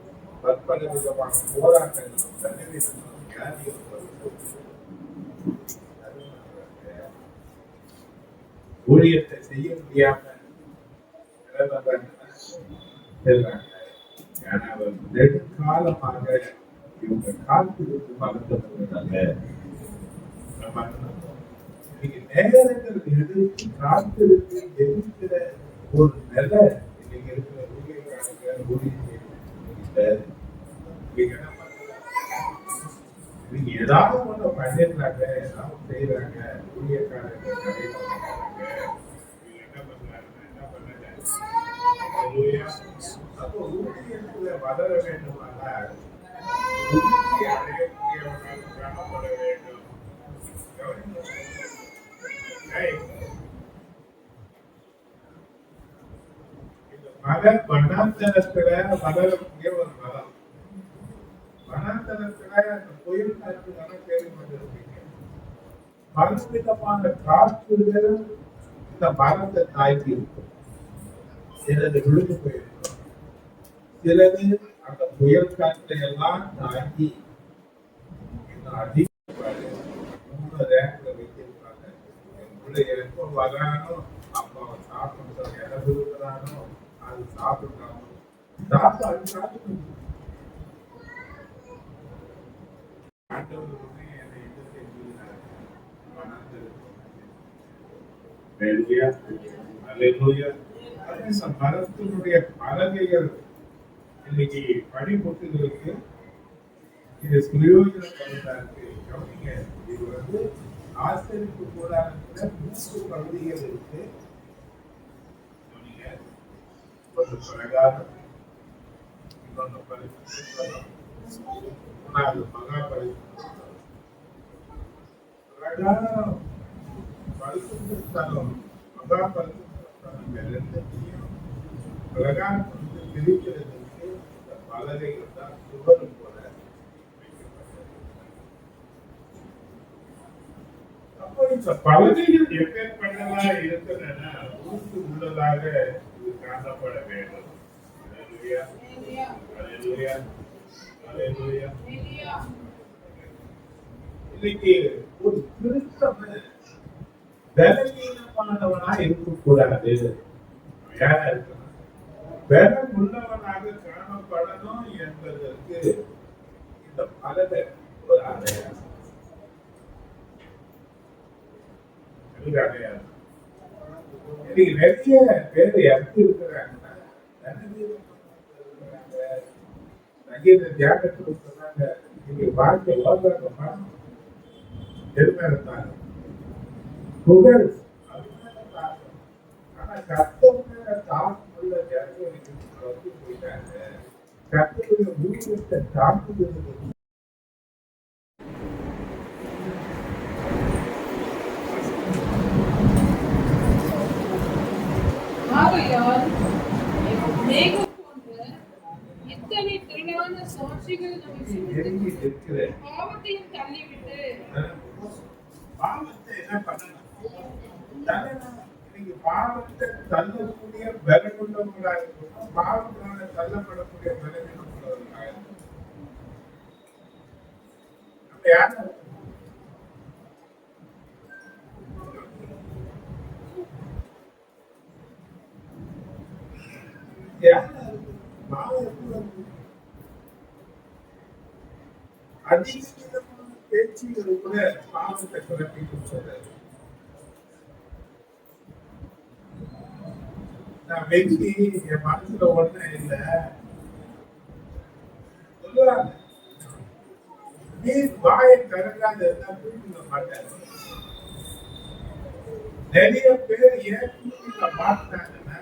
பற்பல விதமான போராட்டங்களும் தனிவிதங்களும் வியாதிகளும் ஊழியத்தை செய்ய முடியாம அவர் நெடுங்காலமாக இவங்க காத்திருந்து வளர்ந்தவங்க. நீங்க நேரங்கள் எடுத்து காத்திருந்து எதிர்க்கிற ஒரு நிலை இன்னைக்கு இருக்கிற ஊழியக்காரங்க ஊழியர் நீங்க ஏதாவது ஒண்ணு பண்ணிடுறாங்க, ஏதாவது செய்யறாங்க, ஊழியக்காரங்க என்ன பண்றாங்க, என்ன பண்ணல. அப்போ ஊழியத்துல வளர வேண்டுமானால் அடையக்கூடியவர்கள் காணப்பட வேண்டும். மலர் வனாந்தரத்துல வளரக்கூடிய ஒரு மரம். வனாந்தரத்துல அந்த புயல் காற்று வர கேள்விப்பட்டிருப்பீங்க. பலவிதமான காற்றுகள் இந்த மரத்தை தாக்கி இருக்கும். சிலது விழுந்து போயிருக்கும், சிலது அந்த புயல் காற்றை எல்லாம் தாக்கி இன்னும் அதிக வைத்திருப்பாங்க. எப்போ வரானோ அப்போ அவன் சாப்பிட்டு எதை விழுக்கிறானோ அது சாப்பிட்டானோ சாப்பிட்டு அது சாப்பிட்டு மரத்தினுடைய பலகைகள் இன்னைக்கு பனிமுட்டுகளுக்கு இது பிரயோஜனப்படுத்தா இருக்கு. கவனிங்க, இது வந்து ஆசிரியப்பு கூடாரத்துல 3 பகுதிகள் இருக்கு. ஒன்று பிரகாரம், இன்னொன்று பரிசுத்தம், மூணாவது மகா பரிசுத்தம். பிரகாரம் பரிசுத்தம் மகா பரிசுத்தம் ரெண்டுத்தையும் பிரகாரம் பிரிக்கிறதுக்கு இந்த பலகைகள் தான் சுவரும் போல இந்த பலகைகள் எப்பேற்பட்டதா இருக்கிறதுனா ஊருக்கு உள்ளதாக இது காணப்பட வேண்டும். இன்னைக்கு ஒரு கிறிஸ்தவன் பலவீனமானவனா இருக்கக்கூடாது. யாரா இருக்கணும், பலன் உள்ளவனாக காணப்படணும் என்பதற்கு இந்த பலனை ஒரு அடையாளம். இது அடையாளம். இன்னைக்கு நிறைய பேர் இறந்து இருக்கிறாங்கன்னா தியாகத்துக்கு சொன்னாங்க. நீங்க வாழ்க்கை ஓடுறப்ப எதுவுமே இருந்தாங்க புகழ். ஆனா கர்த்தருடைய தாக்குள்ள ஜனங்கள் வந்து போயிட்டாங்க. கர்த்தருடைய ஊழியத்தை தாக்குதல் ஆகையால் மேகம் போன்ற இத்தனை திரளான சாட்சிகள் நம்மை நெருங்கி சூழ்ந்து நிற்கிற பாவத்தையும் தள்ளிவிட்டு பாவத்தை என்ன பண்ணணும்? தள்ளணும். இன்னைக்கு பாவத்தை தள்ளக்கூடிய பலனுள்ளவர்களாக இருக்கணும். பாவத்தினால தள்ளப்படக்கூடிய பலவீனமுள்ளவர்களாக இருக்கணும். நம்ம யாரும் இருக்கணும். அதிகமான பேச்சுகள் கூட பாவத்தை குழப்பி சொல்றாரு. நான் வெற்றி என் மனசுல ஒண்ணு இல்ல சொல்லுவாங்க. நீ வாயை திறக்காத இருந்தா தூக்கில மாட்டாரு. நிறைய பேர் ஏன் தூக்கில மாட்டாங்கன்னா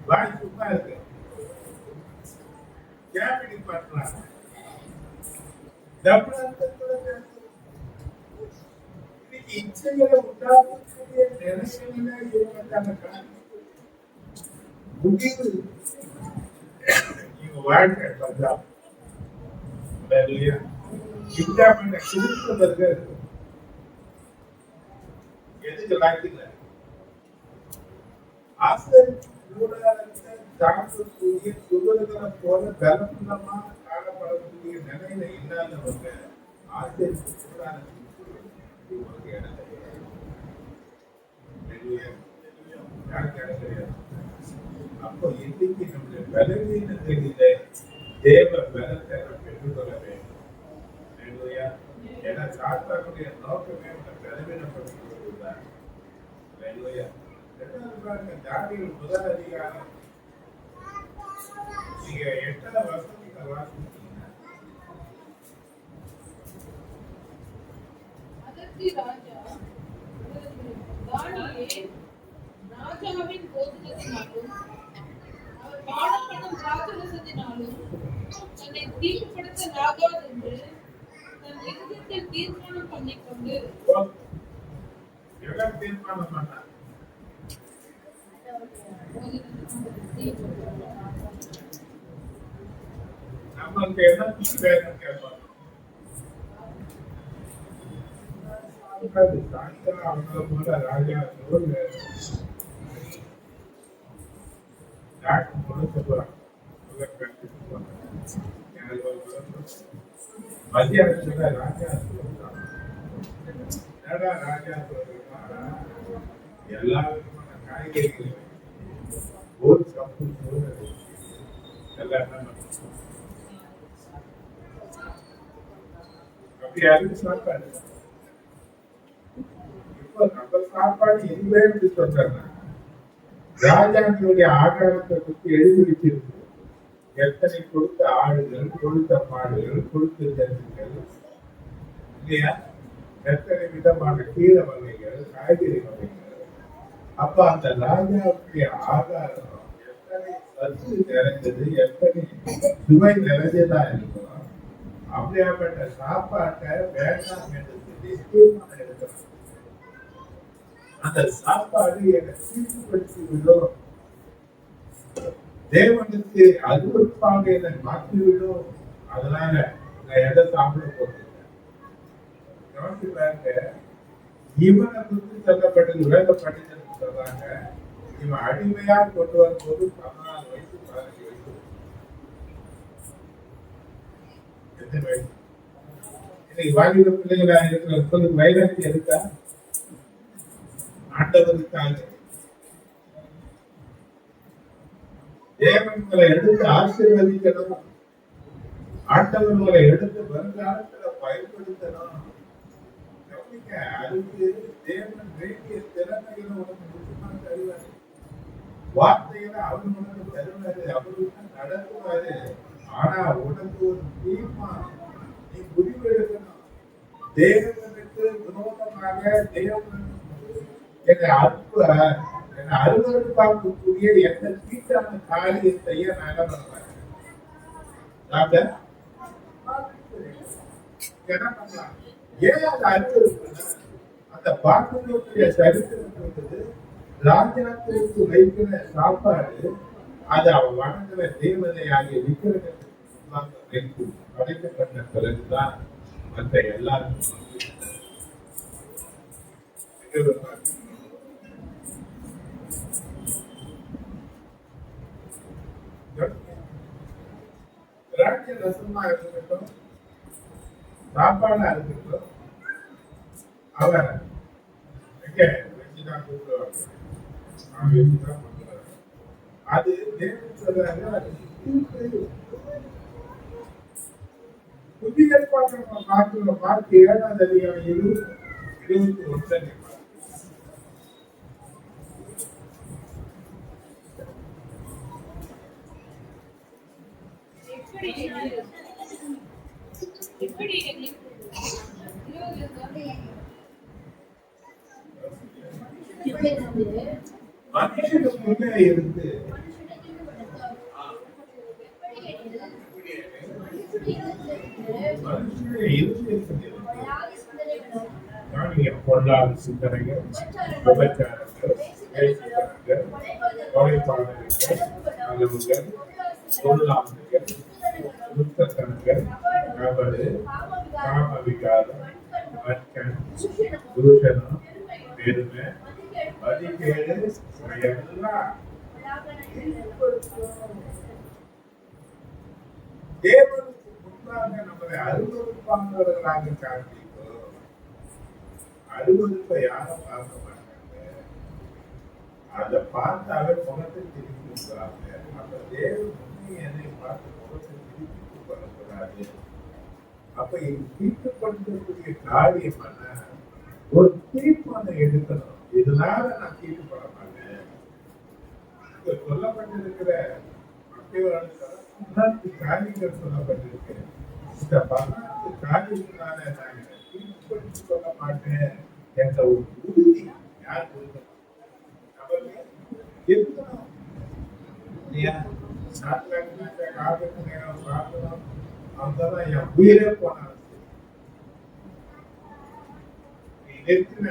வாய் சும்மா இருக்கு. கேபினி பண்றாங்க. இன்னைக்கு இச்சைகளை உண்டாக்கக்கூடிய நிலைகளில இருக்காங்க. முடிவு இவங்க வாழ்க்கை பண்ணலாம். கொடுத்தவர்கள் எதுக்கு லாய்க்கல? ஆசிரியர் தாக்கக்கூடிய சுவர்களை போல பலமுள்ளமா காணப்படக்கூடிய நிலையில இல்லாதவங்க ஆசிரியர் அப்போ இன்னைக்கு நம்முடைய பலவீனத்திலே தேவ பலத்தை பெற்றுக்கொள்ள வேண்டும். ஏன்னா சாத்தானுடைய நோக்கமே உங்களை பலவீனப்படுத்துவதுதான். தானியேல் முதல் அதிகாரம் நீங்க 8ஆம் வசனத்தை வாசிச்சீங்கன்னா அதற்கு ராஜா தானியேல் ராஜாவின் போதகத்தினாலும் அவர் பாடப்படும் திராட்சரசத்தினாலும் தன்னை தீர்ப்புப்படுத்தலாகாது என்று தன் இருதயத்தில் தீர்மானம் பண்ணிக்கொண்டு எல்லாம் தீர்மானம் பண்ணார். நம்மளுக்கு என்ன வேணும் கேட்பாங்க. அவங்க போல ராஜா மத்தியானத்துல ராஜா ராஜா சொல்றா எல்லா விதமான காய்கறிகளும் ஒரு கப்பு சோறு எல்லாம் அப்படி யாருக்கு சாப்பாடு? இப்போ நம்ம சாப்பாடு எதுவே சொல்றாங்க. ராஜாக்களுடைய ஆகாரத்தை பற்றி எழுதி வச்சிருக்கு. எத்தனை கொடுத்த ஆடுகள், கொடுத்த மாடுகள், கொடுத்த ஜந்துக்கள் இல்லையா, எத்தனை விதமான கீரை வகைகள், காய்கறி வகைகள். அப்ப அந்த ராஜாவுடைய ஆகாரம் எத்தனை சத்து நிறைந்தது, எத்தனை சுவை நிறைஞ்சதா இருக்கும். அப்படியாப்பட்ட சாப்பாட்டை வேண்டாம் என்று சொல்லி தீர்மானம் எடுக்கிறாங்க. அந்த சாப்பாடு என்னை சீர்படுத்தி விடும், தேவனுக்கு அருவருப்பாக என்னை மாற்றிவிடும். அதனால நான் எதை சாப்பிட போறேன்? இவனை குறித்து சொல்லப்பட்டது வேத படித்தது சொல்றாங்க. இவன் அடிமையா கொண்டு வரும்போது 14 வயசு 15 வயசு. எத்தனை வயசு? இன்னைக்கு வாலிப பிள்ளைகளா இருக்கிற 30 வயதாச்சு இருக்கா? ஆண்டவருக்காக தேவன் உங்களை எடுத்து ஆசீர்வதிக்கணும். ஆண்டவர் உங்களை எடுத்து வருங்காலத்துல பயன்படுத்தணும். கவனிங்க, அதுக்கு தேவன் வேண்டிய திறமைகளை உனக்கு நிச்சயமா தருவாரு. வார்த்தைகளை அவர் உனக்கு தருவாரு, அவருக்கு நடத்துவாரு. ஆனா உனக்கு ஒரு தீர்மானம், நீ முடிவு எடுக்கணும். தேவனுக்கு விரோதமாக தேவன் என்னை அருவருப்பாக்கக்கூடிய எந்த தீட்டான காரியத்தையே நான் என்ன பண்ணலாம். என்ன பண்ணலாம்? ஏன் அந்த அருவருப்புனா, அந்த பாக்கக்கூடிய சரித்திரத்துக்கு ராஜாத்திற்கு வைக்கிற சாப்பாடு அது அவன் வணங்குற தேவதையாகிய விக்கிரகத்துக்கு வைத்து படைக்கப்பட்ட பிறகுதான் மற்ற எல்லாருக்கும் திராட்சை ரசமா இருக்கட்டும், சாப்பாடா இருக்கட்டும், அவர் வச்சுதான் கூப்பிடுவாங்க, வச்சுதான் பண்ணுவாங்க. அது தேவன் சொல்றாங்க. அது புதிய ஏற்பாட்டை பார்த்து 7ஆவது அதிகாரம் 21 மனுஷனுக்குள்ளே இருந்து பொருளாதார சிந்தனைகள், விபச்சாரங்கள், கொலைபாதகங்கள், அளவுகள், பொருளாதாரங்கள், சுத்தத்தனங்கள், கபடு, காமவிகாரம், வர்க்கம், தூஷணம், பெருமை, மதிப்பேடு எல்லாம் தேவனுக்கு முன்பாக நம்மளை அருவருப்பானவர்களாக காண்பிக்கும். அருவருப்பை யாரும் பார்க்க மாட்டாங்க, அதை பார்த்தாவே முகத்தை திருப்பிடுவாங்க. அப்ப தேவன் என்னை பார்த்து முகத்தை திருப்பி கொள்ளக்கூடாது. அப்ப இது தீர்க்கப்படுத்தக்கூடிய காரியம் என்ன? ஒரு தீர்மானம் எடுக்கணும். இதனால நான் தீர்க்கப்பட மாட்டேன். சொல்லப்பட்டிருக்கிற மக்களுக்கு காரியங்கள் சொல்லப்பட்டிருக்கு. இந்த 16 காரியங்களால நான் தீர்க்கப்படுத்தி கொள்ள மாட்டேன் என்ற ஒரு உறுதி யார் கொடுக்கணும்? இருக்கணும். காலத்துக்கு நேரம் பார்க்கணும். அவங்கதான் என் உயிரே போனாலும்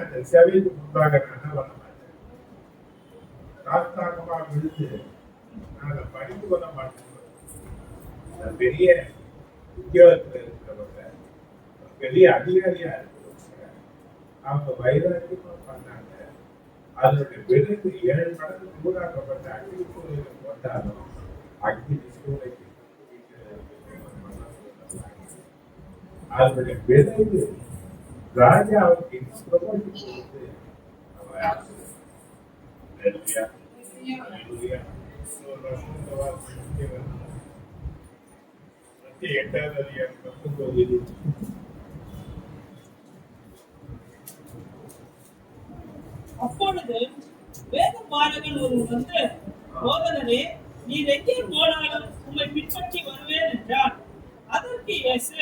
அந்த சேவைக்கு முன்பாக நான் என்ன பண்ண மாட்டேன், சாஸ்தாங்கமா விழுந்து நான் அதை படித்து கொள்ள மாட்டேன். பெரிய உத்தியோகத்துல இருக்கிறவங்க, பெரிய அதிகாரியா இருக்கிறவங்க, அவங்க வைராக்கியமா பண்ணாங்க. அதனுடைய விளைவு 7 மடங்கு சூடாக்கப்பட்ட அக்னி சூழலை போட்டாலும் அக்னி சூளைக்கு அதனுடைய விளைவு ராஜாவுக்கு ப்ரமோஷன் கொடுத்து அப்பொழுது வேத பாரகன் ஒருவர் வந்து, போதகரே, நீர் எங்கே போனாலும் உம்மை பின்பற்றி வருவேன் என்றார். அதற்கு இயேசு,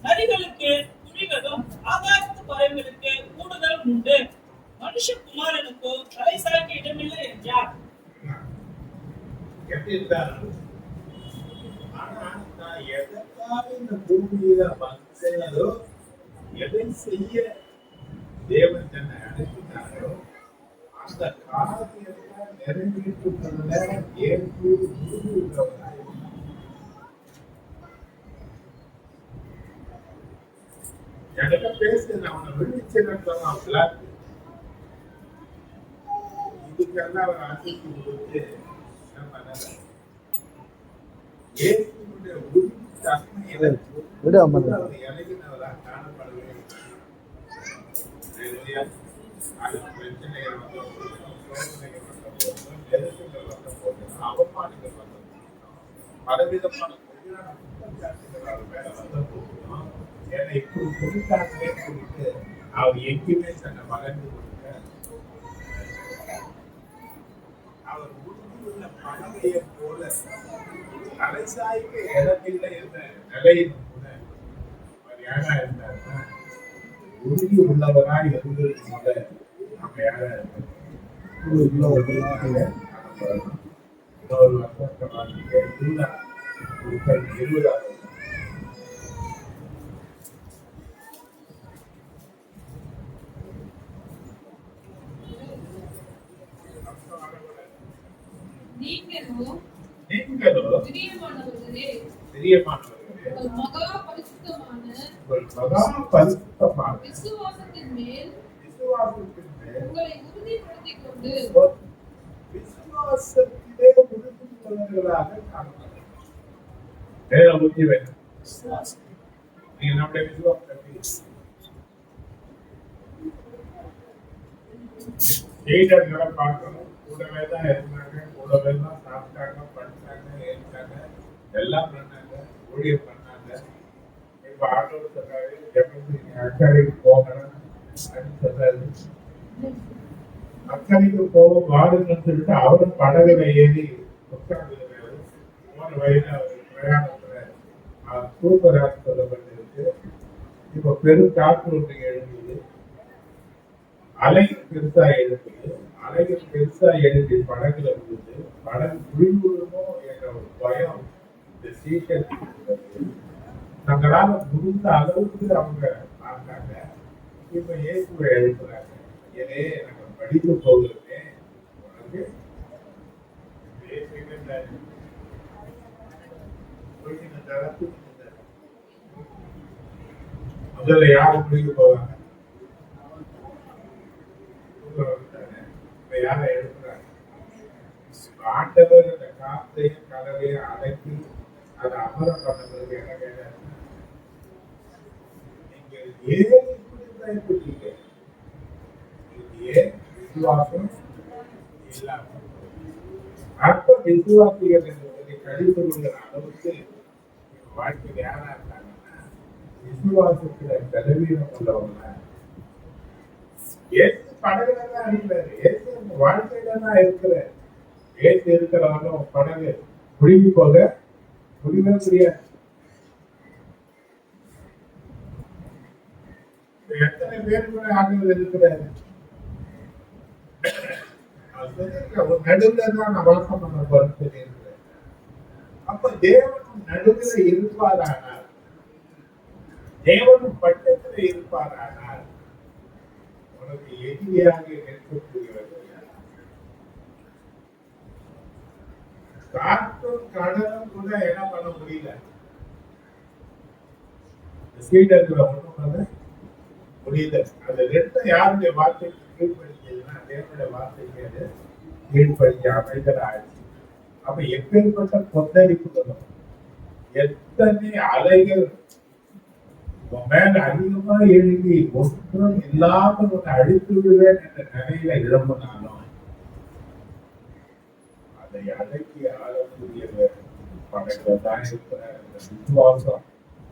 நரிகளுக்கு குழிகளும் ஆகாயத்து பறவைகளுக்கு கூடுதலும் உண்டு, மனுஷகுமாரனுக்கு தலை சாய்க்க இடமில்லை என்றார். ஆனா நான் எதற்காக இந்த பூமியில வந்தேனோ, எதை செய்ய தேவன் தன்னை அனுப்பினாரோ அந்த காரியத்தை நிறைவேற்றுவதில் ஏற்பு உள்ளவராய் என்கிட்ட பேசு, நான் அவனை விழிச்சிருந்தான் பிளாக். இதுக்கெல்லாம் அவர் ஆசைக்கு கொடுத்து என்ன பண்ணல, ஏசுடைய உறுதி தன்மையில அவர் இறங்கினவரா காணப்படவே. அது பிரச்சனைகள் வந்த போதும், சோதனைகள் வந்த போதும், நெருக்கங்கள் வந்த போதும், அவமானங்கள் வந்த பலவிதமான பொய்யான குற்றச்சாட்டுகள் அவர் மேல வந்த போதும் என்னை இப்படி சொல்லிட்டாங்களே சொல்லிட்டு அவர் எங்கேயுமே தன்னை மறந்து கொடுக்க அவர் உறுதியுள்ள பலகையை போல தலைசாய்க்கு இடமில்லை என்ற நிலையிலும் கூட அவர் யாரா இருந்தாருன்னா உறுதி உள்ளவராய் இருந்தது போல நம்ம யாரா இருந்தார் இன்னொரு வருஷத்தை வாழ்க்கை 20 நீங்களோ பிரியமானவர்களே, பிரியமானவர்களே, உங்கள் மகா பரிசுத்தமான விசுவாசத்தின் மேல் உங்களை உறுதிப்படுத்திக் கொண்டு விசுவாசத்திலே உறுதியுள்ளவர்களாக காணப்படும். வேற புத்தி வேணும். நீங்க நம்முடைய விசுவாசத்தை லீடர்களை பார்க்கணும். கூடவே தான் இருந்தாங்க, கூடவே தான் சாப்பிட்டாங்க, படிச்சாங்க, ஏற்றாங்க, எல்லாம் பண்ணாங்க, ஊழியம் பண்ணாங்க. இப்ப ஆண்டவர் சொல்றாரு, எப்படி அக்கறைக்கு போகணும் அப்படின்னு சொல்றாரு. அக்கறைக்கு போக வாருங்கன்னு சொல்லிட்டு அவரும் படகுல ஏறி உட்கார்ந்துருக்காரு. போன வயது அவர் பிரயாணத்துல தூக்குறாரு சொல்லப்பட்டிருக்கு. இப்ப பெரும் காற்று ஒன்று எழுதியது, அலைகள் பெருசா எழுப்புது. அலைகள் பெருசா எழுதி படகுல விழுது. படகு விழுந்துருமோ என்ற ஒரு பயம் இந்த சீக்கிரம் தங்களால முடிந்த அளவுக்கு அவங்க பார்த்தாங்க. இப்ப இயேசுவை எழுப்புறாங்க. ஏனே நம்ம படிக்க போகிறோமே, உனக்கு முதல்ல யாரு குடிக்க போவாங்க? யாரை எழுப்புறாங்க? ஆண்டவர் அந்த காத்தையும் கடலையும் அடக்கி அதை அமரம் பண்ணதுக்கு என்ன கேட்டாரு? நீங்க ஏன் இப்படி பயப்படுறீங்க? ஏன் விசுவாசம் இல்லாம? அப்ப விசுவாசிகள் என்பதை கழித்து கொள்கிற அளவுக்கு வாழ்க்கையில் யாரா இருக்காங்கன்னா விசுவாசத்துல பலவீனம் உள்ளவங்க. ஏசு படகுல தான் இருக்கிறாரு, ஏசு வாழ்க்கையில தான் இருக்கிறார். ஏசு இருக்கிறவங்க படகு குடிக்கு போக முடியவே முடியாது. எத்தனை பேர் கூட ஆண்டவர் இருக்கிறாரு. ஒரு நடுவில் தான் நான் வாசம் பண்ண போறேன்னு சொல்லியிருக்கிறேன். அப்ப தேவனும் நடுவில் இருப்பாரானால், தேவனும் பட்டத்தில் இருப்பாரானால் உனக்கு எதிரியாக நிற்கக்கூடியவர்கள் காற்றும் கடலும் கூட என்ன பண்ண முடியல. சீடர்களை ஒண்ணும் பண்ண முடியல. அது ரெண்டும் யாருடைய வார்த்தைக்கு கீழ்படிச்சதுன்னா தேவனுடைய வார்த்தைக்கு அது கீழ்படிக்க அமைதல் ஆயிடுச்சு. அப்ப எப்பேற்பட்ட கொந்தளிப்புகளும் எத்தனை அலைகள் மேல அதிகமா எழுதி ஒன்றும் இல்லாமல் ஒன்று அழித்து விடுவேன் என்ற நிலையில எழும்பினாலும் அதை அடக்கி ஆளக்கூடியவர் படத்துல தான் இருக்கிற அந்த விசுவாசம்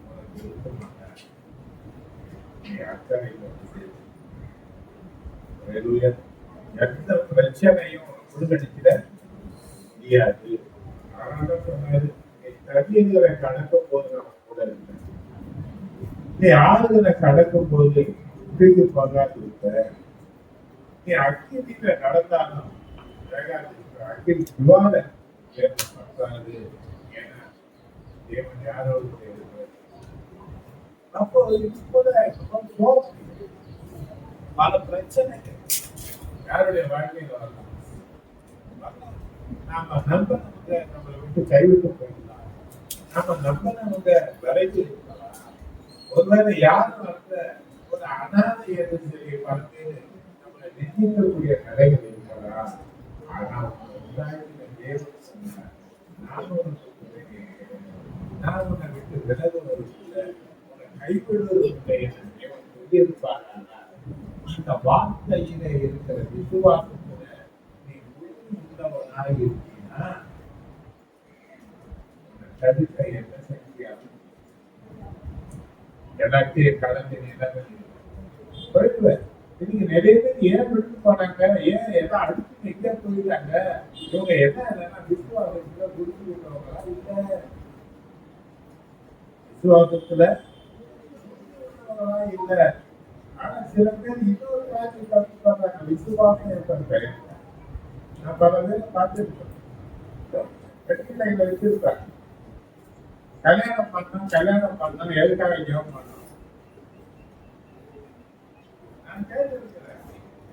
உனக்கு இருக்க மாட்டார். நீ அக்கறை எந்த பிரச்சனையும் புரிதடிக்கிற முடியாது. அதனால சொன்னாரு, நீ தண்ணீரை கடக்கும் போது நம்ம கூட இருக்க, நீ ஆறுதலை கடக்கும் போது பிரிந்து போகாது இருக்க, நீ அக்கினியில நடந்தாலும் வேகாது இருக்க, அக்கினி விவாத பத்தாது. ஏன்னா தேவன் யாரோடு கூட இருக்கிறார். அப்போ இப்போத பல பிரச்சனைகள் யாருடைய வாழ்க்கையில வரலாம். நாம நம்பினவங்க நம்மளை விட்டு கைவிட்டு போயிடலாம். நாம நம்பினவங்க விரைந்து இருக்கலாம். ஒருவேளை யாரும் அந்த ஒரு அனாதை என்று சொல்லி பல பேர் நம்மளை நிந்திக்கக்கூடிய நிலைகள் இருக்கலாம். ஆனா தேவன் சொன்னார், நான் உனக்கு நான் உன்னை விட்டு விலகுவதில்லை, உன்னை கைவிடுவதில்லை என்று தேவன் சொல்லியிருப்பார். இந்த வார்த்தையில இருக்கிற விசுவாசத்துல நீ உள்ளவனாக இருக்கீங்கன்னா தடுக்க என்ன சக்தியாகும்? எல்லாத்தையும் கடந்து போயிடுவேன். இன்னைக்கு நிறைய பேர் ஏன் விட்டு போனாங்க, ஏன் எல்லாம் அடுத்து எங்க போயிட்டாங்க? இவங்க என்ன இல்லைன்னா விசுவாசத்துல குடிச்சு விட்டவங்களா இல்ல, விசுவாசத்துல இல்ல. ஆனா சில பேர் இன்னொரு காரணம் தப்பு பண்றாங்க, விசுவாசம் இருப்பாங்க. நான் பல பேர் பார்த்துருக்கேன், பெட்டிலைல வச்சிருப்பாங்க, கல்யாணம் பண்ணணும் எதுக்காக ஜெபம் பண்ணணும்? நான் கேட்டிருக்கிறேன்,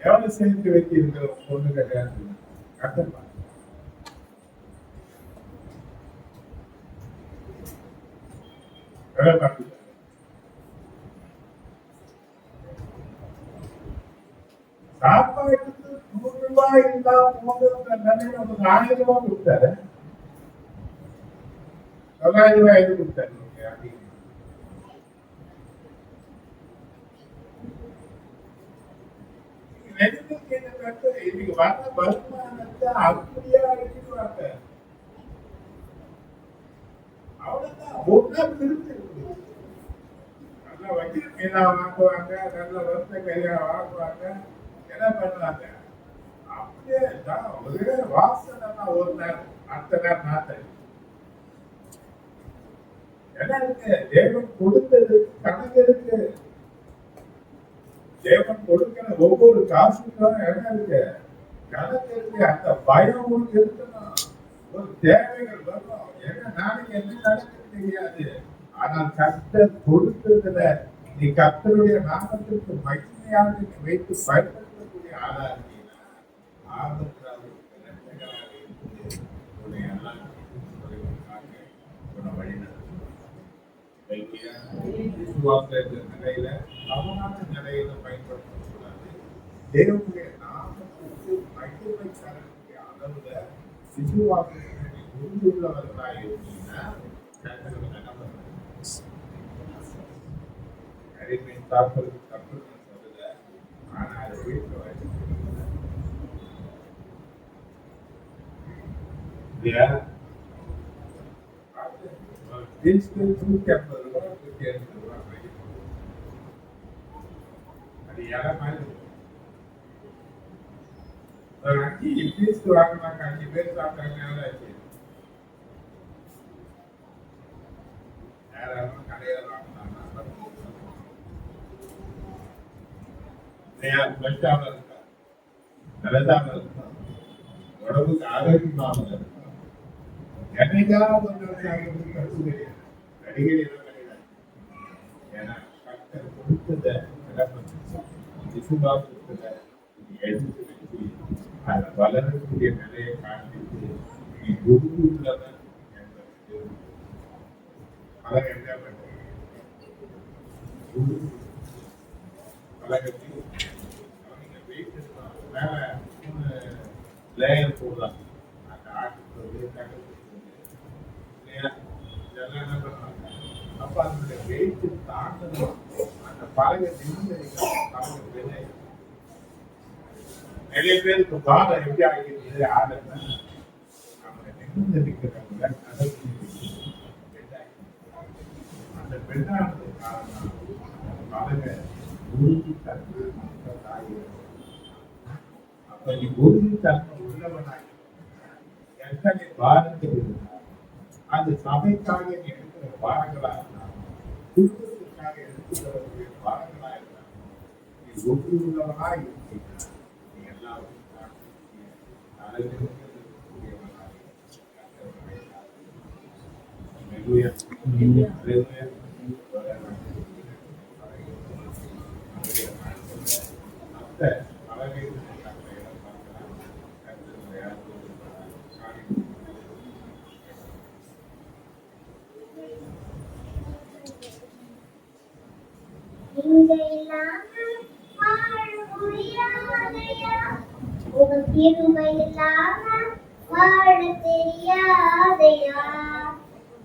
எவ்வளவு சேர்த்து வச்சு இருக்கிற பொண்ணு கல்யாணம் கட்டப்பா வேலை பார்த்து சாப்பாட்டுக்கு ₹100 இருந்தா போதுங்கிற நிலையில உங்களுக்கு ₹1000 கொடுத்தாரு, ₹900 எது கொடுத்தாரு? இன்னைக்கு வர வருமானத்தை அப்படியே அடிச்சுடுவாங்க. அவ்வளவுதான், ஒன்னா திருப்பி இருக்குது. நல்ல வக்கீல் மீனா வாங்குவாங்க, நல்ல வருத்த கையா வாங்குவாங்க, என்ன பண்ணுவாங்க? அப்படியே ஒரே வாசனை ஒரு நேரம், அடுத்த நேரம் நாத்தம். என்ன இருக்கு? தேவன் கொடுத்தது கணக்கு இருக்கு. தேவன் கொடுக்கிற ஒவ்வொரு காசுக்கும் என்ன இருக்கு? கணக்கு இருக்கு. அந்த பயம் உங்களுக்கு இருக்கணும். ஒரு தேவைகள் வரும், ஏன்னா நாளைக்கு என்ன நடக்குன்னு தெரியாது. ஆனால் கர்த்தர் கொடுத்ததுல நீ கர்த்தருடைய நாமத்திற்கு மகிமையாக நீ வைத்து பயன்படுத்தக்கூடிய ஆளா இருந்தீங்கன்னா ஆபத்து அவருக்கு இரட்சகராக இருந்து உன்னை எல்லாம் உன்னை வழி நடத்தும். விசுவாச நிலையில தவறான நிலையில பயன்படுத்தக்கூடாது. தேவனுடைய நாமத்திற்கு மகிமை தரக்கூடிய அளவுல விசுவாசத்தை உறுதியுள்ளவர்களாக இருந்தீங்கன்னா அடிமையின் தாக்குறது தப்புன்னு சொல்லல, ஆனா அதை வீட்டுல வச்சு இல்லையா? ₹150 ₹150 அது யாரா மாதிரி ஒரு 5 பீஸ் வாங்கினாங்க, 5 பேர் சாப்பிட்டாங்க. யாராவது கடையில வாங்கினாங்கன்னா பஸ்டாம இருக்கா, நல்லதாம இருக்கா, உடம்புக்கு ஆரோக்கியமாக இருக்கும். என்னைக்காவது கருத்து நடிகை கிடையாது. ஏன்னா கர்த்தர் கொடுத்தத விசுவாசத்துல எடுத்து வச்சு அதை வளரக்கூடிய நிலையை காண்பித்து நீ குரு உள்ளவன் என்பதற்கு பலர் என்ன பண்றது? பலகத்தில் அவங்க வெயிட் மேல 3 லேயர் போடலாம். அந்த ஆட்டுக்கு தகவல் இதெல்லாம் என்ன பண்ணுவாங்க? அப்ப அதனுடைய வெயிட் தாண்டணும். அந்த பலகை நிறைய பேருக்கு பாடம் எப்படி ஆகிடுது? ஆடுறது அவங்க நிமிர்ந்து இருக்கிறவங்க அந்த பெண்ணானது காரணம் பலகை உறுதி தன்மை மக்கள் ஆகிறது. அப்ப நீ உறுதி தன்மை உள்ளவனாக எத்தனை பாரங்கள் இருந்தால் அந்த சபைக்காக நீ எடுக்கிற பாரங்களா இருந்தால், குடும்பத்திற்காக எடுத்துக்கிறவர்களுடைய பாரங்களா இருந்தால், நீ ஒன்று உள்ளவனாக இருந்தீங்கன்னா நீ எல்லாரும் கிருபை இல்லாம வாழ தெரியாதையா,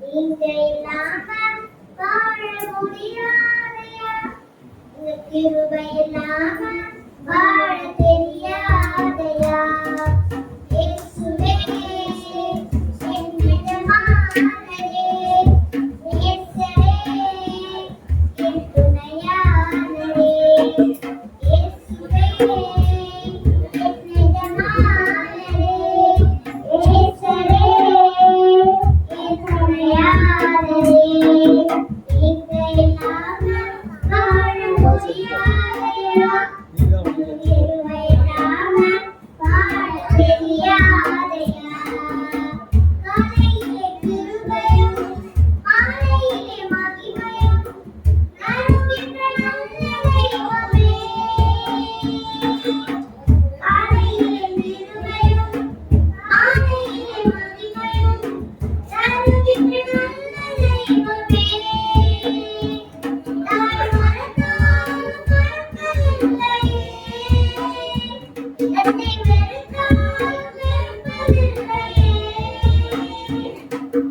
நீங்க இல்லாம வாழ முடியாதையா, உங்க கிருபை இல்லாம வாழ தெரியாதையா. இயேசுவே என் எஜமானரே, தெரியாதையா காலையிலே கிருபையும் மாலையிலே மகிமையும் நறுகின்ற நல்ல தெய்வமே காலையிலே கிருபையும் மாலையிலே மகிமையும் நறுகின்ற நல்ல தெய்வமே நான் மறந்தாலும் மறப்பதில்லையே என்னை வெறுத்தாலும் வெறுப்பதில்லையே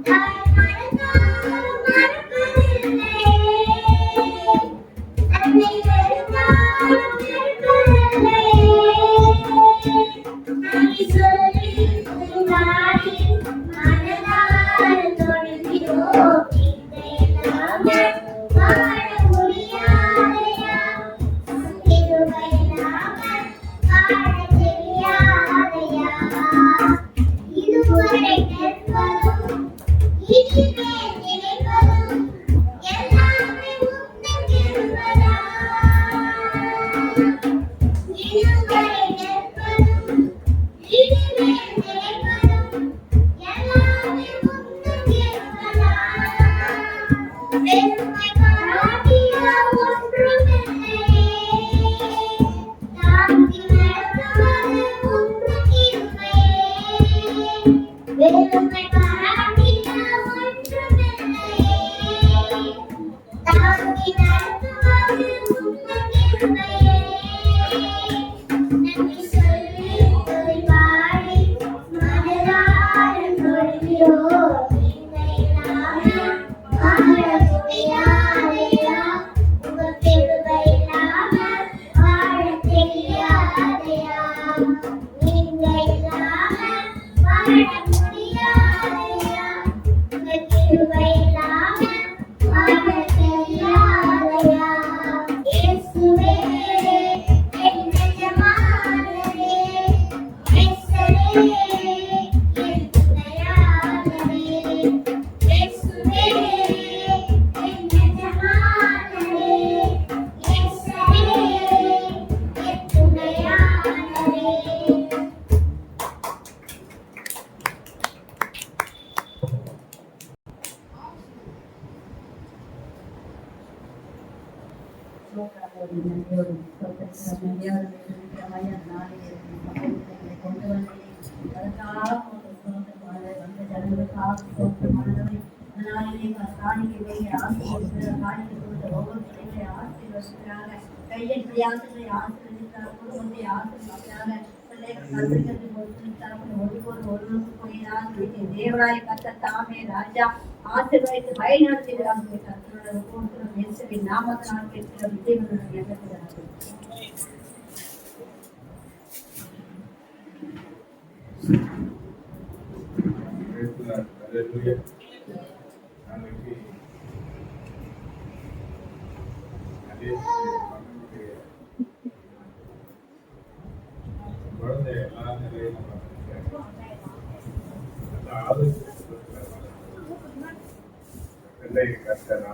நான் மறந்தாலும் மறப்பதில்லையே என்னை வெறுத்தாலும் வெறுப்பதில்லையே நன்றி சொல்லி உன்னாடி மனதார தொழுகிறோம் இன்றையெல்லாமே வாழ முடியாதையா கிருபை இல்லாமல் வாழ தெரியாதையா இதுவரை நிற்பதும் இனிமேல் நினைப்பதும் எல்லாமே உந்தன் கிருபைதான். இதுவரை நிற்பதும் இனிமேல் நினைப்பதும் எல்லாமே உந்தன் கிருபைதான். பெருமை பாராட்டிட ஒன்றுமில்லையே தாங்கி நடத்துவது உந்தன் கிருபையே பெருமை பாராட்டிட ஒன்றுமில்லையே தாங்கி நடத்துவது உந்தன் கிருபையே நன்றி சொல்லி துதி பாடி மனதார தொழுகிறோம் இன்றையெல்லாமே வாழ முடியாதையா உங்க கிருபை இல்லாமல் வாழ தெரியாதையா நீங்க இல்லாமல் வாழ முடியாதையா உங்க கிருபை இல்லாமல் வாழ தெரியாதையா இயேசுவே என் எஜமானரே நேசரே என் துணையாளரே இயேசுவே என் எஜமானரே நேசரே என் துணையாளரே கையின் பிரயாசங்களை ஆசீர்வதித்தார் குடும்பத்தை ஆசீர்வதித்தார் தேவராய் கர்த்தர் தாமே ராஜா ஆசீர்வதித்து வழிநடத்துகிறார் கர்த்தரோட ஒவ்வொருத்தரும் இயேசுவின் நாமத்தினால் கேட்கிற விஜயனுடைய எண்ணத்துகிறார்கள். Hallelujah. நாளைக்கு அதே குழந்தை எல்லா நிலையிலும் பிள்ளை கர்த்தர்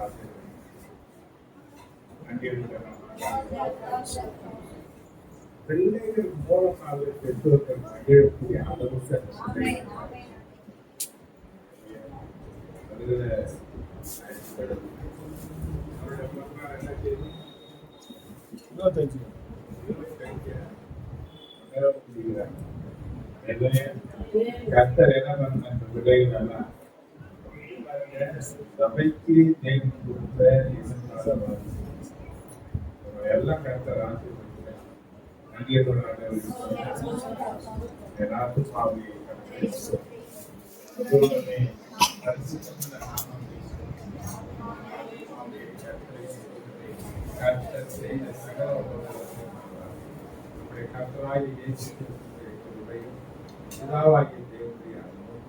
பிள்ளைகள் மூலமாக பெற்றோர்கள் மகிழக்கூடிய அளவுக்கு கர்த்தர் என்ன பண்ண பிள்ளைகள் சபைக்கு தேவன் கொடுத்த எல்லாம் கர்த்தர் ஆசீர்வதிக்கிறார். எல்லாருக்கும் சுவாமி கர்த்தர் செய்த சகல கர்த்தராகிய இயேசு கிறிஸ்துவின் கிருபையும் பிதாவாகிய தேவனுடைய அன்பும்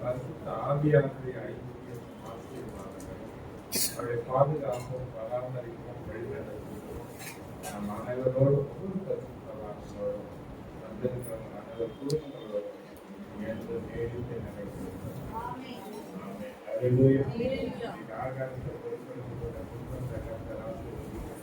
பரிசுத்த ஆவியானவருடைய ஐக்கியம் ஆசீர்வாதங்களும் அவருடைய பாதுகாப்பும் பராமரிப்பும் வழிநடத்தும் நம் அனைவரோடும் பரிசுத்தவான்களோடும் வந்திருக்கிற அனைவர் குடும்பங்களோடும் என்று நீடித்து நினைக்கிறோம். Hallelujah. ஆகாரத்தை பொறுப்பெடுத்து குடும்பத்தை கர்த்தர் ஆசீர்வதிக்கிறார்.